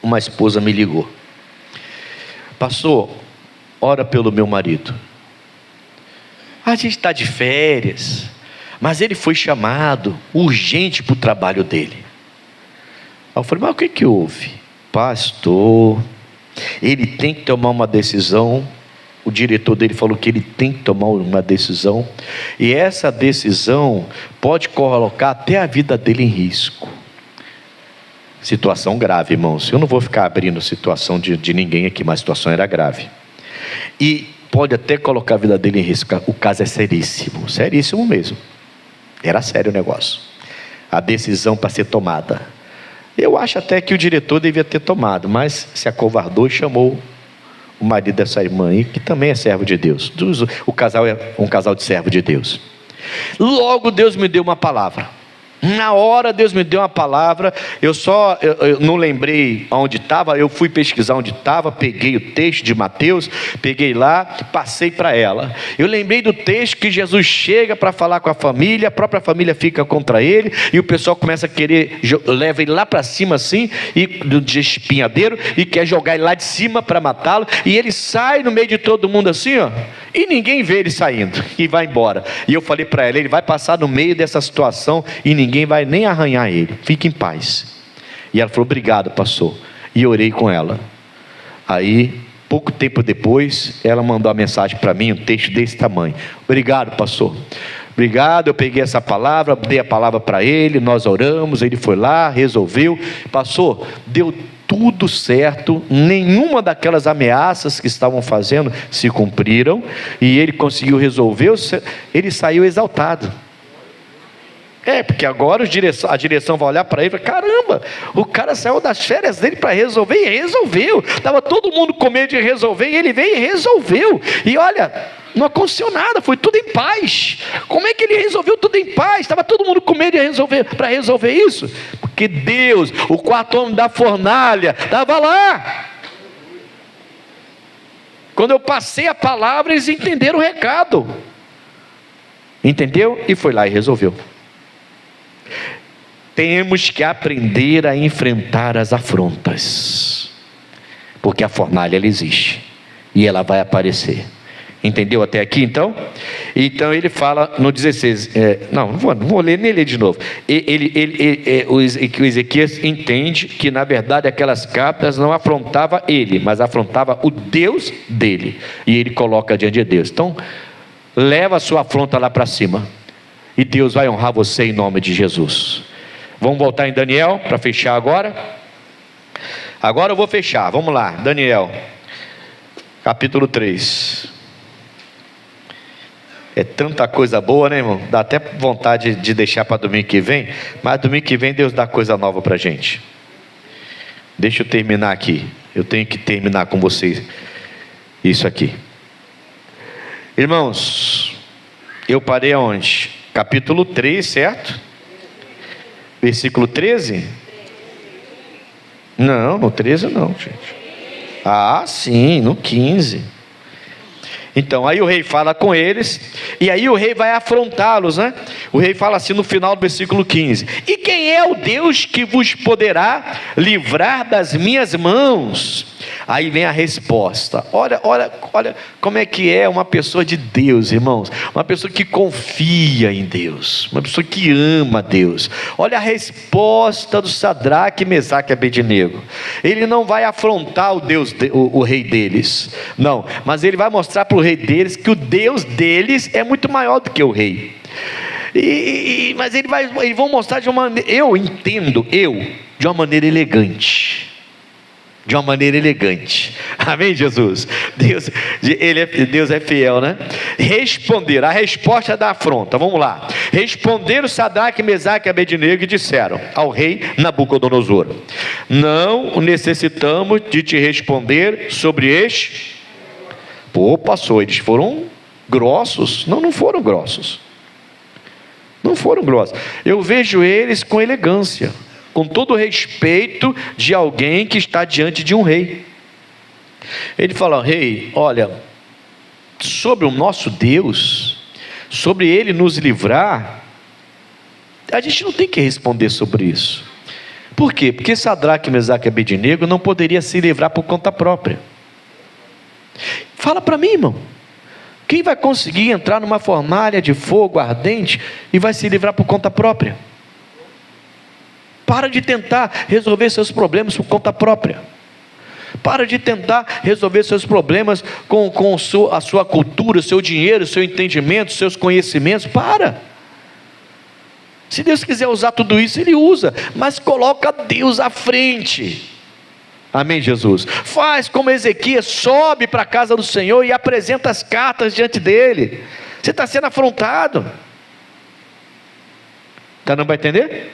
uma esposa me ligou: pastor, ora pelo meu marido. A gente está de férias, mas ele foi chamado urgente para o trabalho dele. Aí eu falei: mas o que houve? Pastor, ele tem que tomar uma decisão. O diretor dele falou que ele tem que tomar uma decisão, e essa decisão pode colocar até a vida dele em risco. Situação grave, irmãos. Eu não vou ficar abrindo situação de ninguém aqui, mas a situação era grave. E pode até colocar a vida dele em risco. O caso é seríssimo, seríssimo mesmo. Era sério o negócio. A decisão para ser tomada. Eu acho até que o diretor devia ter tomado, mas se acovardou e chamou o marido dessa irmã aí, que também é servo de Deus. O casal é um casal de servo de Deus. Logo Deus me deu uma palavra. Na hora Deus me deu uma palavra, eu não lembrei onde estava, eu fui pesquisar onde estava, peguei o texto de Mateus, peguei lá, passei para ela. Eu lembrei do texto que Jesus chega para falar com a família, a própria família fica contra ele, e o pessoal começa a querer, leva ele lá para cima assim, de espinhadeiro, e quer jogar ele lá de cima para matá-lo, e ele sai no meio de todo mundo assim, ó, e ninguém vê ele saindo, e vai embora. E eu falei para ela, ele vai passar no meio dessa situação, e ninguém vai nem arranhar ele, fique em paz. E ela falou, obrigado, pastor. E orei com ela. Aí, pouco tempo depois, ela mandou uma mensagem para mim, um texto desse tamanho. Obrigado, pastor. Obrigado, eu peguei essa palavra, dei a palavra para ele, nós oramos, ele foi lá, resolveu. Pastor, deu tudo certo, nenhuma daquelas ameaças que estavam fazendo se cumpriram, e ele conseguiu resolver, ele saiu exaltado. Porque agora a direção vai olhar para ele e vai, caramba, o cara saiu das férias dele para resolver e resolveu. Estava todo mundo com medo de resolver e ele veio e resolveu. E olha, não aconteceu nada, foi tudo em paz. Como é que ele resolveu tudo em paz? Estava todo mundo com medo de resolver, para resolver isso. Porque Deus, o quarto homem da fornalha, estava lá. Quando eu passei a palavra, eles entenderam o recado. Entendeu? E foi lá e resolveu. Temos que aprender a enfrentar as afrontas, porque a fornalha ela existe e ela vai aparecer. Entendeu até aqui então? Então ele fala no 16, não vou ler, nem ler de novo. O Ezequias entende que na verdade aquelas cartas não afrontavam ele, mas afrontava o Deus dele, e ele coloca diante de Deus. Então leva a sua afronta lá para cima, e Deus vai honrar você em nome de Jesus. Vamos voltar em Daniel para fechar agora. Agora eu vou fechar, vamos lá, Daniel capítulo 3. É tanta coisa boa, né, irmão? Dá até vontade de deixar para domingo que vem, mas domingo que vem Deus dá coisa nova para a gente. Deixa eu terminar aqui, eu tenho que terminar com vocês isso aqui. Irmãos, eu parei aonde? Capítulo 3, certo? Versículo 13? Não, no 13 não, gente. Ah, sim, no 15. Então, aí o rei fala com eles, e aí o rei vai afrontá-los, né? O rei fala assim no final do versículo 15: e quem é o Deus que vos poderá livrar das minhas mãos? Aí vem a resposta. Olha como é que é uma pessoa de Deus, irmãos. Uma pessoa que confia em Deus, uma pessoa que ama Deus. Olha a resposta do Sadraque, Mesaque e Abednego. Ele não vai afrontar o rei deles, não, mas ele vai mostrar para o rei deles que o Deus deles é muito maior do que o rei. Mas eles vão mostrar de uma maneira, eu entendo, de uma maneira elegante. De uma maneira elegante. Amém, Jesus? Deus é fiel, né? Responder, a resposta da afronta. Vamos lá. Responderam Sadraque, Mesaque e Abednego e disseram ao rei Nabucodonosor: não necessitamos de te responder sobre este. Pastor, eles foram grossos? Não foram grossos. Não foram grossos. Eu vejo eles com elegância, com todo o respeito de alguém que está diante de um rei. Ele fala: rei, olha, sobre o nosso Deus, sobre ele nos livrar, a gente não tem que responder sobre isso. Por quê? Porque Sadraque, Mesaque e Abednego não poderia se livrar por conta própria. Fala para mim, irmão, quem vai conseguir entrar numa fornalha de fogo ardente e vai se livrar por conta própria? Para de tentar resolver seus problemas por conta própria. Para de tentar resolver seus problemas com a sua cultura, seu dinheiro, seu entendimento, seus conhecimentos. Para. Se Deus quiser usar tudo isso, Ele usa, mas coloca Deus à frente. Amém, Jesus? Faz como Ezequias, sobe para a casa do Senhor e apresenta as cartas diante dele. Você está sendo afrontado. Não vai entender?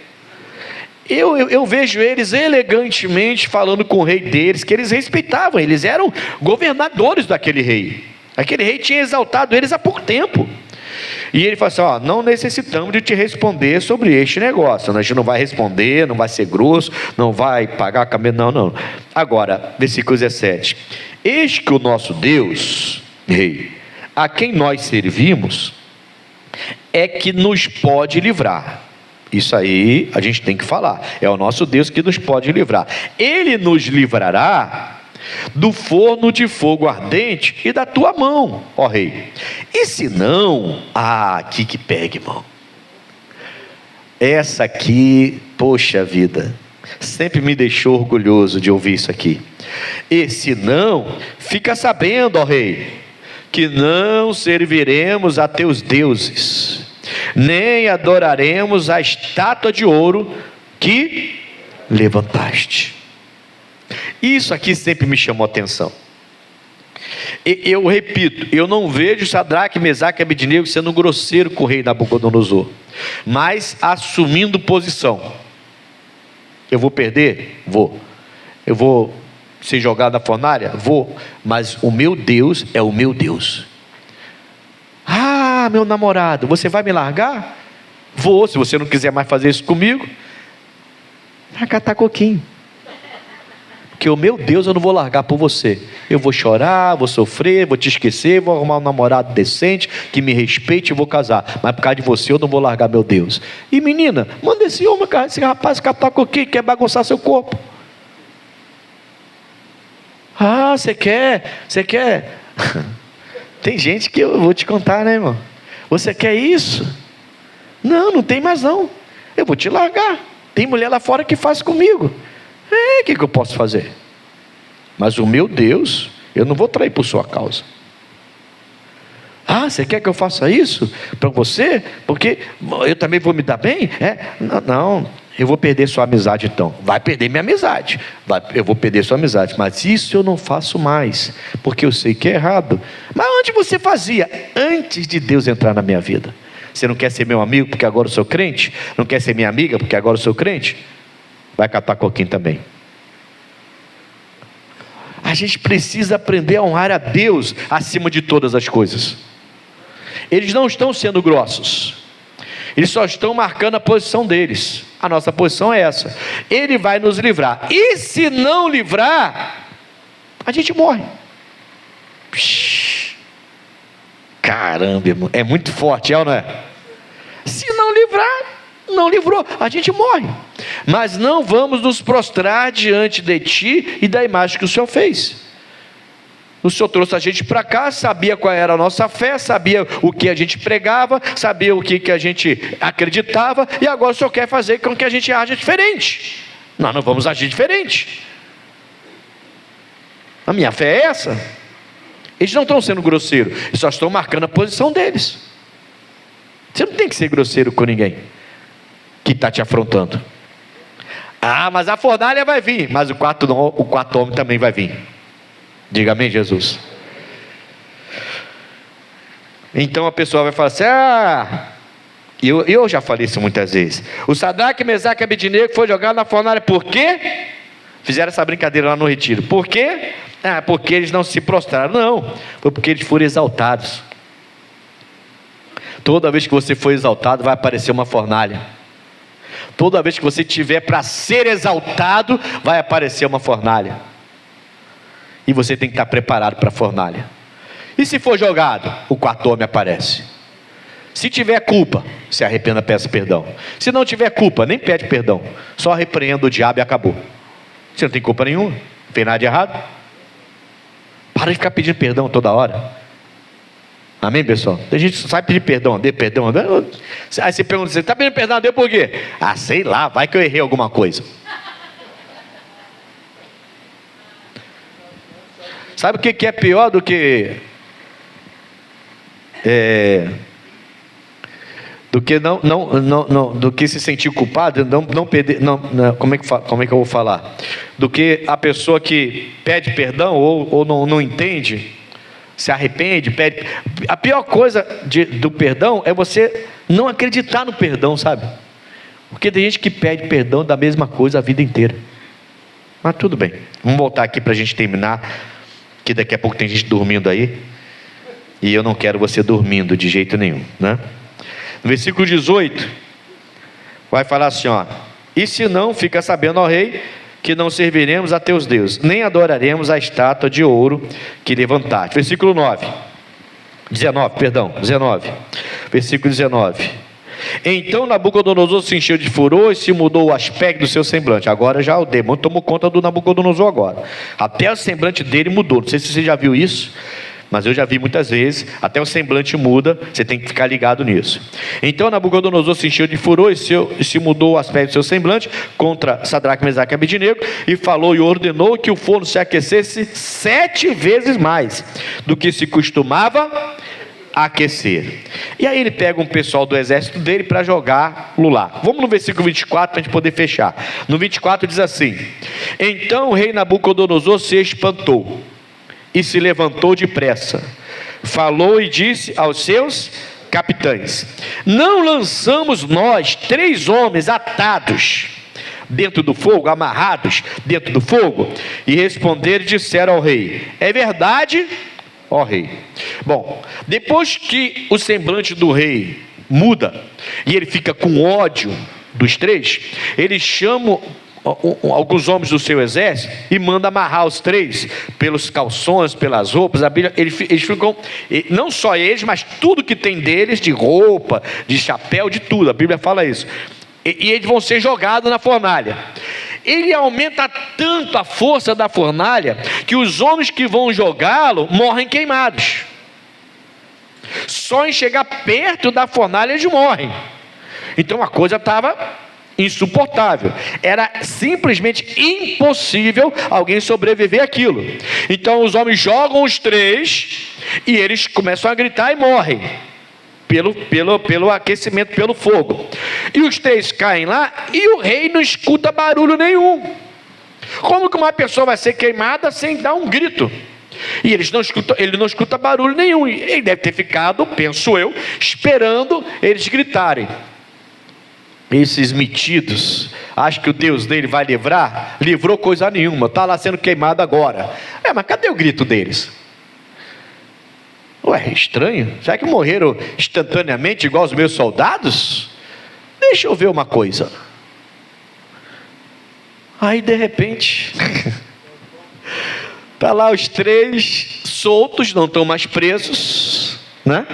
Eu vejo eles elegantemente falando com o rei deles, que eles respeitavam, eles eram governadores daquele rei. Aquele rei tinha exaltado eles há pouco tempo. E ele fala assim: ó, não necessitamos de te responder sobre este negócio. A gente não vai responder, não vai ser grosso, não vai pagar a cabeça, não. Agora, versículo 17: eis que o nosso Deus, rei, a quem nós servimos, é que nos pode livrar. Isso aí a gente tem que falar. É o nosso Deus que nos pode livrar. Ele nos livrará do forno de fogo ardente e da tua mão, ó rei. E se não, aqui que pegue, irmão. Essa aqui, poxa vida, sempre me deixou orgulhoso de ouvir isso aqui. E se não, fica sabendo, ó rei, que não serviremos a teus deuses, nem adoraremos a estátua de ouro que levantaste. Isso aqui sempre me chamou a atenção. Eu repito, eu não vejo Sadraque, Mesaque e Abednego sendo grosseiro com o rei Nabucodonosor, mas assumindo posição. Eu vou perder? Vou. Eu vou ser jogado na fornalha? Vou. Mas o meu Deus é o meu Deus. Ah, meu namorado, você vai me largar? Vou, se você não quiser mais fazer isso comigo. Vai catar coquinho. Porque o meu Deus eu não vou largar por você. Eu vou chorar, vou sofrer, vou te esquecer, vou arrumar um namorado decente, que me respeite e vou casar. Mas por causa de você eu não vou largar meu Deus. E menina, manda esse homem, esse rapaz catar coquinho, quer bagunçar seu corpo. Ah, você quer? Tem gente que eu vou te contar, né, irmão? Você quer isso? Não tem mais não. Eu vou te largar. Tem mulher lá fora que faz comigo. O que eu posso fazer? Mas o meu Deus, eu não vou trair por sua causa. Ah, você quer que eu faça isso para você? Porque eu também vou me dar bem? Não, eu vou perder sua amizade então. Vai perder minha amizade. Eu vou perder sua amizade. Mas isso eu não faço mais, porque eu sei que é errado. Mas onde você fazia? Antes de Deus entrar na minha vida. Você não quer ser meu amigo porque agora eu sou crente? Não quer ser minha amiga porque agora eu sou crente? Vai catar coquinho também. A gente precisa aprender a honrar a Deus acima de todas as coisas. Eles não estão sendo grossos, eles só estão marcando a posição deles. A nossa posição é essa: Ele vai nos livrar, e se não livrar, a gente morre. Caramba, irmão, é muito forte, é ou não é? Se não livrar, não livrou, a gente morre. Mas não vamos nos prostrar diante de ti e da imagem que o Senhor fez. O Senhor trouxe a gente para cá, sabia qual era a nossa fé, sabia o que a gente pregava, sabia o que a gente acreditava, e agora o Senhor quer fazer com que a gente haja diferente. Nós não vamos agir diferente. A minha fé é essa. Eles não estão sendo grosseiros, eles só estão marcando a posição deles. Você não tem que ser grosseiro com ninguém que está te afrontando. Ah, mas a fornalha vai vir, mas o quarto homem também vai vir. Diga amém, Jesus. Então a pessoa vai falar assim: eu já falei isso muitas vezes. O Sadraque, Mesaque e Abednego foi jogado na fornalha. Por quê? Fizeram essa brincadeira lá no retiro. Por quê? Porque eles não se prostraram. Não, foi porque eles foram exaltados. Toda vez que você for exaltado, vai aparecer uma fornalha. Toda vez que você tiver para ser exaltado, vai aparecer uma fornalha. E você tem que estar preparado para a fornalha. E se for jogado, o quarto homem aparece. Se tiver culpa, se arrependa, peça perdão. Se não tiver culpa, nem pede perdão. Só repreenda o diabo e acabou. Você não tem culpa nenhuma, não fez nada de errado. Para de ficar pedindo perdão toda hora. Amém, pessoal? Tem gente que sabe pedir perdão, dê perdão. Aí você pergunta: você está pedindo perdão, deu por quê? Sei lá, vai que eu errei alguma coisa. Sabe o que é pior do que do que se sentir culpado, não perder, como é que eu vou falar? Do que a pessoa que pede perdão ou não entende, se arrepende, pede. A pior coisa do perdão é você não acreditar no perdão, sabe? Porque tem gente que pede perdão da mesma coisa a vida inteira. Mas tudo bem, vamos voltar aqui para a gente terminar, que daqui a pouco tem gente dormindo aí. E eu não quero você dormindo de jeito nenhum, né? No versículo 18, vai falar assim, ó: e se não, fica sabendo, ó rei, que não serviremos a teus deuses, nem adoraremos a estátua de ouro que levantaste. Versículo 19, versículo 19. Então Nabucodonosor se encheu de furor e se mudou o aspecto do seu semblante. Agora já o demônio tomou conta do Nabucodonosor agora. Até o semblante dele mudou. Não sei se você já viu isso, mas eu já vi muitas vezes. Até o semblante muda, você tem que ficar ligado nisso. Então Nabucodonosor se encheu de furor e se mudou o aspecto do seu semblante contra Sadraque, Mesaque e Abednego, e falou e ordenou que o forno se aquecesse 7 vezes mais do que se costumava aquecer. E aí ele pega um pessoal do exército dele para jogá-lo lá. Vamos no versículo 24 para a gente poder fechar. No 24 diz assim: então o rei Nabucodonosor se espantou e se levantou depressa, falou e disse aos seus capitães: não lançamos nós 3 homens atados dentro do fogo, amarrados dentro do fogo? E responderam e disseram ao rei: é verdade, ó rei. Bom, depois que o semblante do rei muda e ele fica com ódio dos 3, ele chama alguns homens do seu exército e manda amarrar os 3 pelos calções, pelas roupas. A Bíblia, eles ficam, não só eles, mas tudo que tem deles, de roupa, de chapéu, de tudo. A Bíblia fala isso. E eles vão ser jogados na fornalha. Ele aumenta tanto a força da fornalha que os homens que vão jogá-lo morrem queimados. Só em chegar perto da fornalha eles morrem. Então a coisa estava insuportável. Era simplesmente impossível alguém sobreviver àquilo. Então os homens jogam os 3 e eles começam a gritar e morrem pelo aquecimento, pelo fogo. E os 3 caem lá e o rei não escuta barulho nenhum. Como que uma pessoa vai ser queimada sem dar um grito? E ele não escuta barulho nenhum. Ele deve ter ficado, penso eu, esperando eles gritarem. Esses metidos acham que o Deus dele vai livrar? Livrou coisa nenhuma, está lá sendo queimado agora. Mas cadê o grito deles? Ué, estranho. Será que morreram instantaneamente igual os meus soldados? Deixa eu ver uma coisa. Aí de repente está lá os 3 soltos, não estão mais presos, né?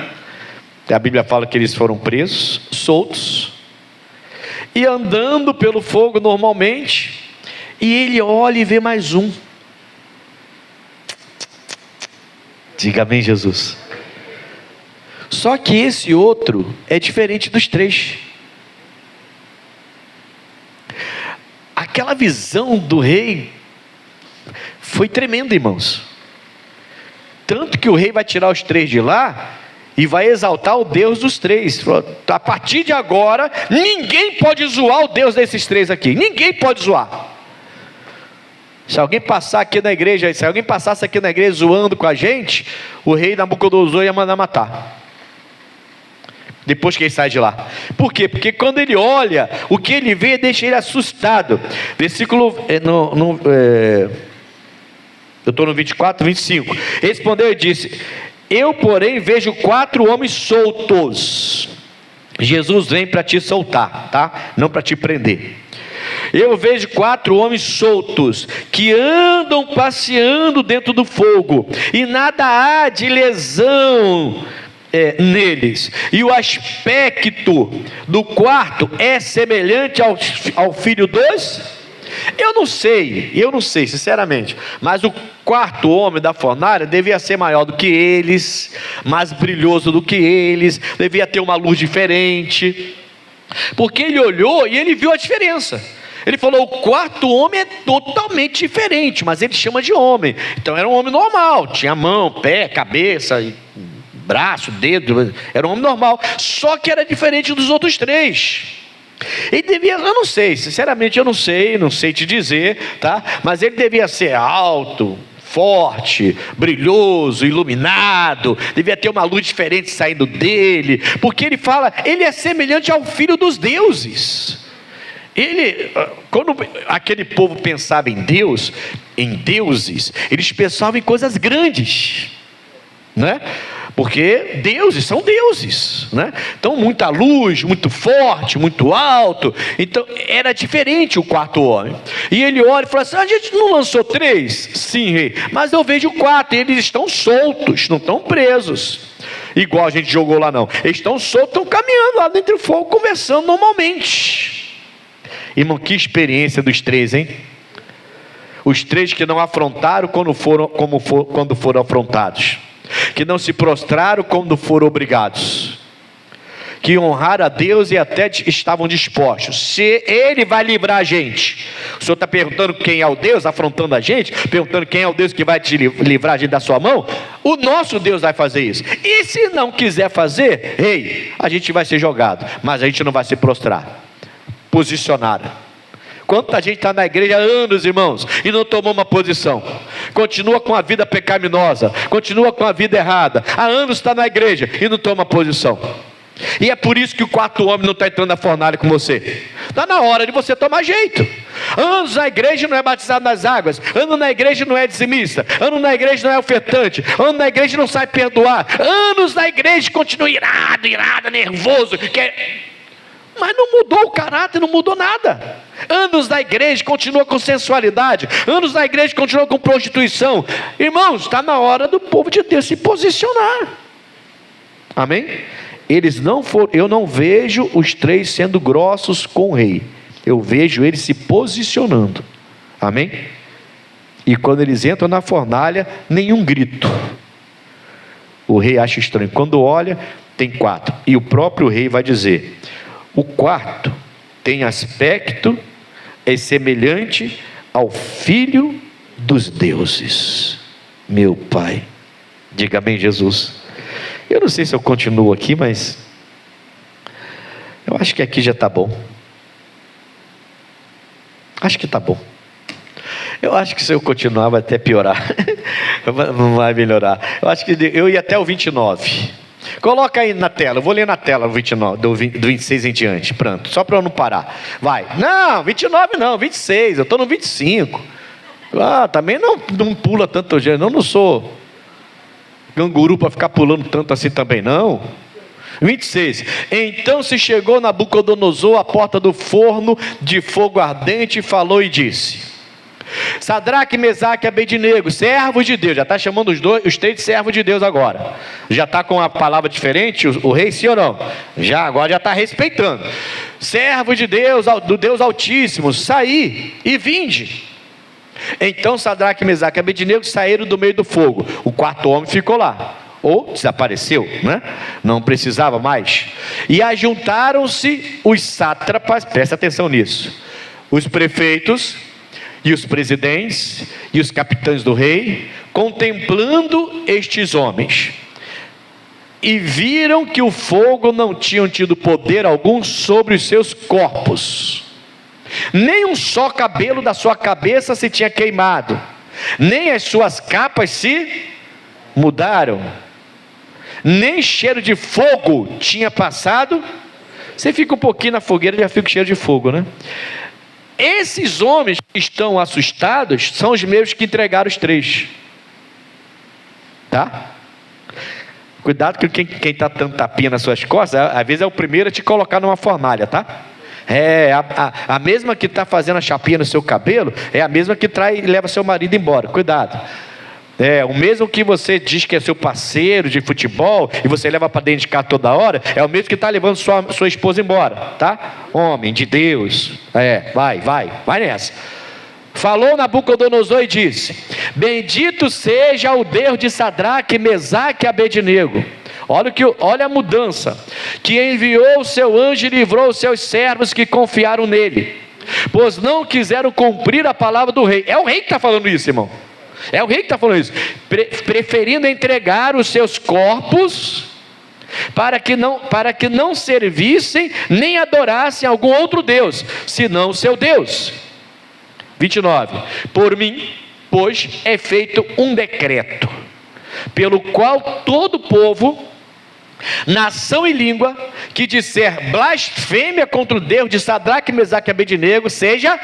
A Bíblia fala que eles foram presos, soltos, e andando pelo fogo normalmente. E ele olha e vê mais um. Diga amém, Jesus. Só que esse outro é diferente dos 3. Aquela visão do rei foi tremenda, irmãos. Tanto que o rei vai tirar os 3 de lá e vai exaltar o Deus dos 3. A partir de agora, ninguém pode zoar o Deus desses 3 aqui. Ninguém pode zoar. Se alguém passar aqui na igreja, se alguém passasse aqui na igreja zoando com a gente, o rei Nabucodonosor ia mandar matar. Depois que ele sai de lá. Por quê? Porque quando ele olha, o que ele vê deixa ele assustado. Versículo eu estou no 24, 25. Respondeu e disse: eu porém vejo 4 homens soltos. Jesus vem para te soltar, tá? Não para te prender. Eu vejo 4 homens soltos, que andam passeando dentro do fogo, e nada há de lesão neles, e o aspecto do quarto é semelhante ao filho dos... Eu não sei, sinceramente, mas o 4º homem da fornalha devia ser maior do que eles, mais brilhoso do que eles, devia ter uma luz diferente, porque ele olhou e ele viu a diferença. Ele falou: o 4º homem é totalmente diferente, mas ele chama de homem. Então era um homem normal, tinha mão, pé, cabeça, braço, dedo, era um homem normal, só que era diferente dos outros 3. Ele devia, eu não sei, sinceramente eu não sei te dizer, tá? Mas ele devia ser alto, forte, brilhoso, iluminado, devia ter uma luz diferente saindo dele, porque ele fala, ele é semelhante ao filho dos deuses. Quando aquele povo pensava em Deus, em deuses, eles pensavam em coisas grandes, né? Porque deuses são deuses, né? Então muita luz, muito forte, muito alto. Então era diferente o quarto homem. E ele olha e fala assim: a gente não lançou 3? Sim, rei, mas eu vejo 4, eles estão soltos, não estão presos, igual a gente jogou lá não. Eles estão soltos, estão caminhando lá dentro do fogo, conversando normalmente. Irmão, que experiência dos 3, hein? Os 3 que não afrontaram quando foram afrontados, que não se prostraram quando foram obrigados, que honraram a Deus e até estavam dispostos. Se Ele vai livrar a gente, o Senhor está perguntando quem é o Deus, afrontando a gente, perguntando quem é o Deus que vai te livrar a gente da sua mão. O nosso Deus vai fazer isso. E se não quiser fazer, a gente vai ser jogado, mas a gente não vai se prostrar. Posicionado. Quanta gente está na igreja há anos, irmãos, e não tomou uma posição, continua com a vida pecaminosa, continua com a vida errada, há anos está na igreja e não toma posição. E é por isso que o quarto homem não está entrando na fornalha com você. Está na hora de você tomar jeito. Anos na igreja não é batizado nas águas, anos na igreja não é dizimista, anos na igreja não é ofertante, anos na igreja não sabe perdoar, anos na igreja continua irado, nervoso, mas não mudou o caráter, não mudou nada. Anos na igreja continua com sensualidade, anos na igreja continua com prostituição. Irmãos, está na hora do povo de Deus se posicionar. Amém? Eu não vejo os 3 sendo grossos com o rei, eu vejo eles se posicionando. Amém? E quando eles entram na fornalha, nenhum grito. O rei acha estranho. Quando olha, tem 4. E o próprio rei vai dizer: o quarto tem aspecto, é semelhante ao Filho dos deuses. Meu Pai, diga amém, Jesus. Eu não sei se eu continuo aqui, mas eu acho que aqui já está bom. Acho que está bom. Eu acho que se eu continuar vai até piorar. Não vai melhorar. Eu acho que eu ia até o 29. Coloca aí na tela, eu vou ler na tela o 29, do 26 em diante, pronto, só para eu não parar. Vai, não, 29 não, 26, eu estou no 25. Também não pula tanto, eu não sou ganguru para ficar pulando tanto assim também não. 26, então se chegou Nabucodonosor à porta do forno de fogo ardente e falou e disse: Sadraque, Mesaque e Abednego, servos de Deus. Já está chamando os 3 de servos de Deus agora. Já está com a palavra diferente o rei, sim ou não? Agora já está respeitando. Servos de Deus, do Deus Altíssimo, saí e vinde. Então Sadraque, Mesaque e Abednego saíram do meio do fogo. O quarto homem ficou lá, ou desapareceu, né? Não precisava mais. E ajuntaram-se os sátrapas, presta atenção nisso, os prefeitos e os presidentes e os capitães do rei, contemplando estes homens, e viram que o fogo não tinha tido poder algum sobre os seus corpos, nem um só cabelo da sua cabeça se tinha queimado, nem as suas capas se mudaram, nem cheiro de fogo tinha passado. Você fica um pouquinho na fogueira e já fica o cheiro de fogo, né? Esses homens que estão assustados são os mesmos que entregaram os 3. Tá? Cuidado que quem está dando tapinha nas suas costas, às vezes é o primeiro a te colocar numa fornalha, tá? A mesma que está fazendo a chapinha no seu cabelo, é a mesma que trai e leva seu marido embora. Cuidado. O mesmo que você diz que é seu parceiro de futebol e você leva para dentro de casa toda hora, é o mesmo que está levando sua esposa embora, tá? Homem de Deus, vai nessa. Falou Nabucodonosor e disse: bendito seja o Deus de Sadraque, Mesaque e Abednego. Olha a mudança, que enviou o seu anjo e livrou os seus servos que confiaram nele, pois não quiseram cumprir a palavra do rei. É o rei que está falando isso, irmão. É o rei que está falando isso, preferindo entregar os seus corpos para que não servissem nem adorassem algum outro Deus, senão o seu Deus. 29, por mim, pois, é feito um decreto, pelo qual todo povo, nação e língua, que disser blasfêmia contra o Deus de Sadraque, Mesaque e Abednego, seja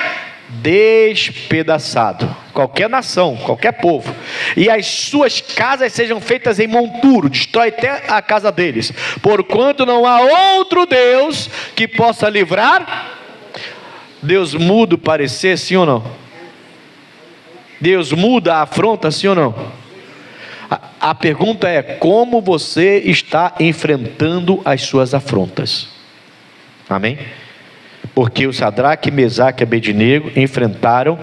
despedaçado. qualquer nação, qualquer povo, e as suas casas sejam feitas em monturo, destrói até a casa deles, porquanto não há outro Deus que possa livrar. Deus muda o parecer, sim ou não? Deus muda a afronta, sim ou não? A pergunta é: como você está enfrentando as suas afrontas? Amém? Porque o Sadraque, Mesaque e Abednego enfrentaram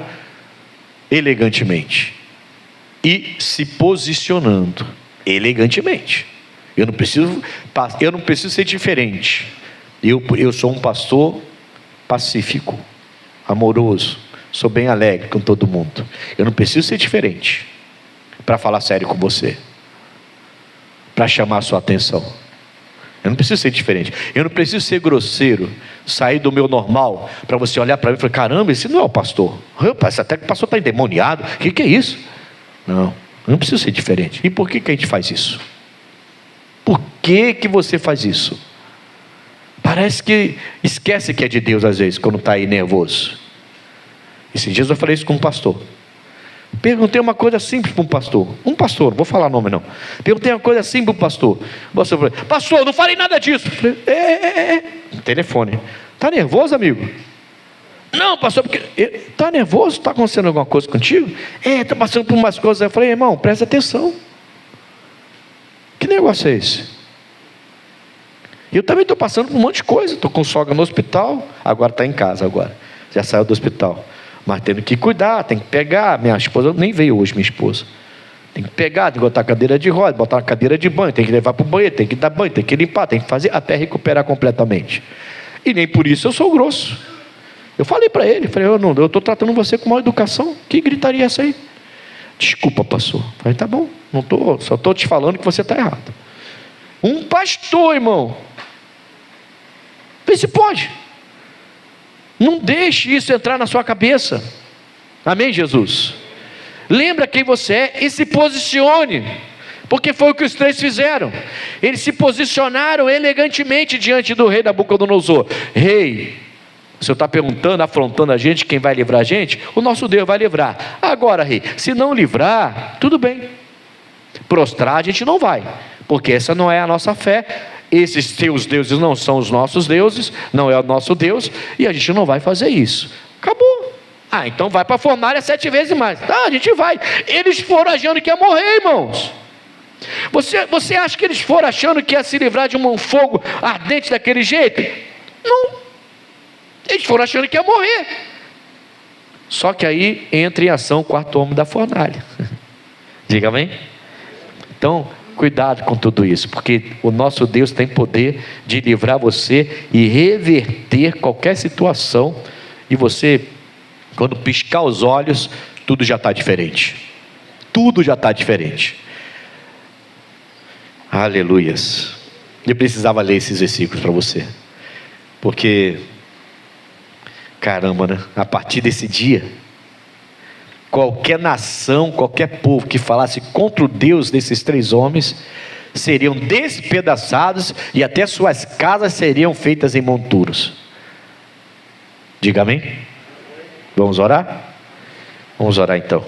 elegantemente e se posicionando elegantemente. Eu não preciso ser diferente. Eu sou um pastor pacífico, amoroso, sou bem alegre com todo mundo. Eu não preciso ser diferente para falar sério com você, para chamar a sua atenção. Eu não preciso ser diferente. Eu não preciso ser grosseiro, sair do meu normal, para você olhar para mim e falar: caramba, esse não é o pastor. Rapaz, até que o pastor está endemoniado. O que é isso? Não, eu não preciso ser diferente. E por que a gente faz isso? Por que você faz isso? Parece que esquece que é de Deus às vezes, quando está aí nervoso. Esses dias eu falei isso com um pastor. Perguntei uma coisa simples para um pastor, não vou falar nome não. Perguntei uma coisa simples para um pastor. O pastor falou: pastor, não falei nada disso. Eu falei: telefone. Está nervoso, amigo? Não, pastor, porque está nervoso? Está acontecendo alguma coisa contigo? Está passando por umas coisas. Eu falei: irmão, presta atenção. Que negócio é esse? Eu também estou passando por um monte de coisa. Estou com sogra no hospital, agora está em casa agora. Já saiu do hospital. Mas tendo que cuidar, tem que pegar. Minha esposa nem veio hoje, minha esposa. Tem que pegar, tem que botar a cadeira de roda, botar a cadeira de banho, tem que levar para o banheiro, tem que dar banho, tem que limpar, tem que fazer até recuperar completamente. E nem por isso eu sou grosso. Eu falei para ele, eu estou tratando você com mal educação. Que gritaria é essa aí? Desculpa, pastor. Eu falei: tá bom, não tô, só estou te falando que você está errado. Um pastor, irmão, vê se pode. Não deixe isso entrar na sua cabeça. Amém, Jesus? Lembra quem você é e se posicione, porque foi o que os três fizeram. Eles se posicionaram elegantemente diante do rei Nabucodonosor. Rei, o senhor está perguntando, afrontando a gente, quem vai livrar a gente? O nosso Deus vai livrar. Agora, rei, se não livrar, tudo bem. Prostrar a gente não vai, porque essa não é a nossa fé. Esses teus deuses não são os nossos deuses, não é o nosso Deus, e a gente não vai fazer isso. Acabou. Então vai para a fornalha 7 vezes mais. A gente vai. Eles foram achando que ia morrer, irmãos. Você acha que eles foram achando que ia se livrar de um fogo ardente daquele jeito? Não. Eles foram achando que ia morrer. Só que aí entra em ação o 4º homem da fornalha. Diga amém? Então, cuidado com tudo isso, porque o nosso Deus tem poder de livrar você e reverter qualquer situação, e você, quando piscar os olhos, tudo já está diferente. Tudo já está diferente. Aleluias. Eu precisava ler esses versículos para você, porque, caramba, né? A partir desse dia, qualquer nação, qualquer povo que falasse contra o Deus desses 3 homens, seriam despedaçados e até suas casas seriam feitas em monturos. Diga amém? Vamos orar? Vamos orar então.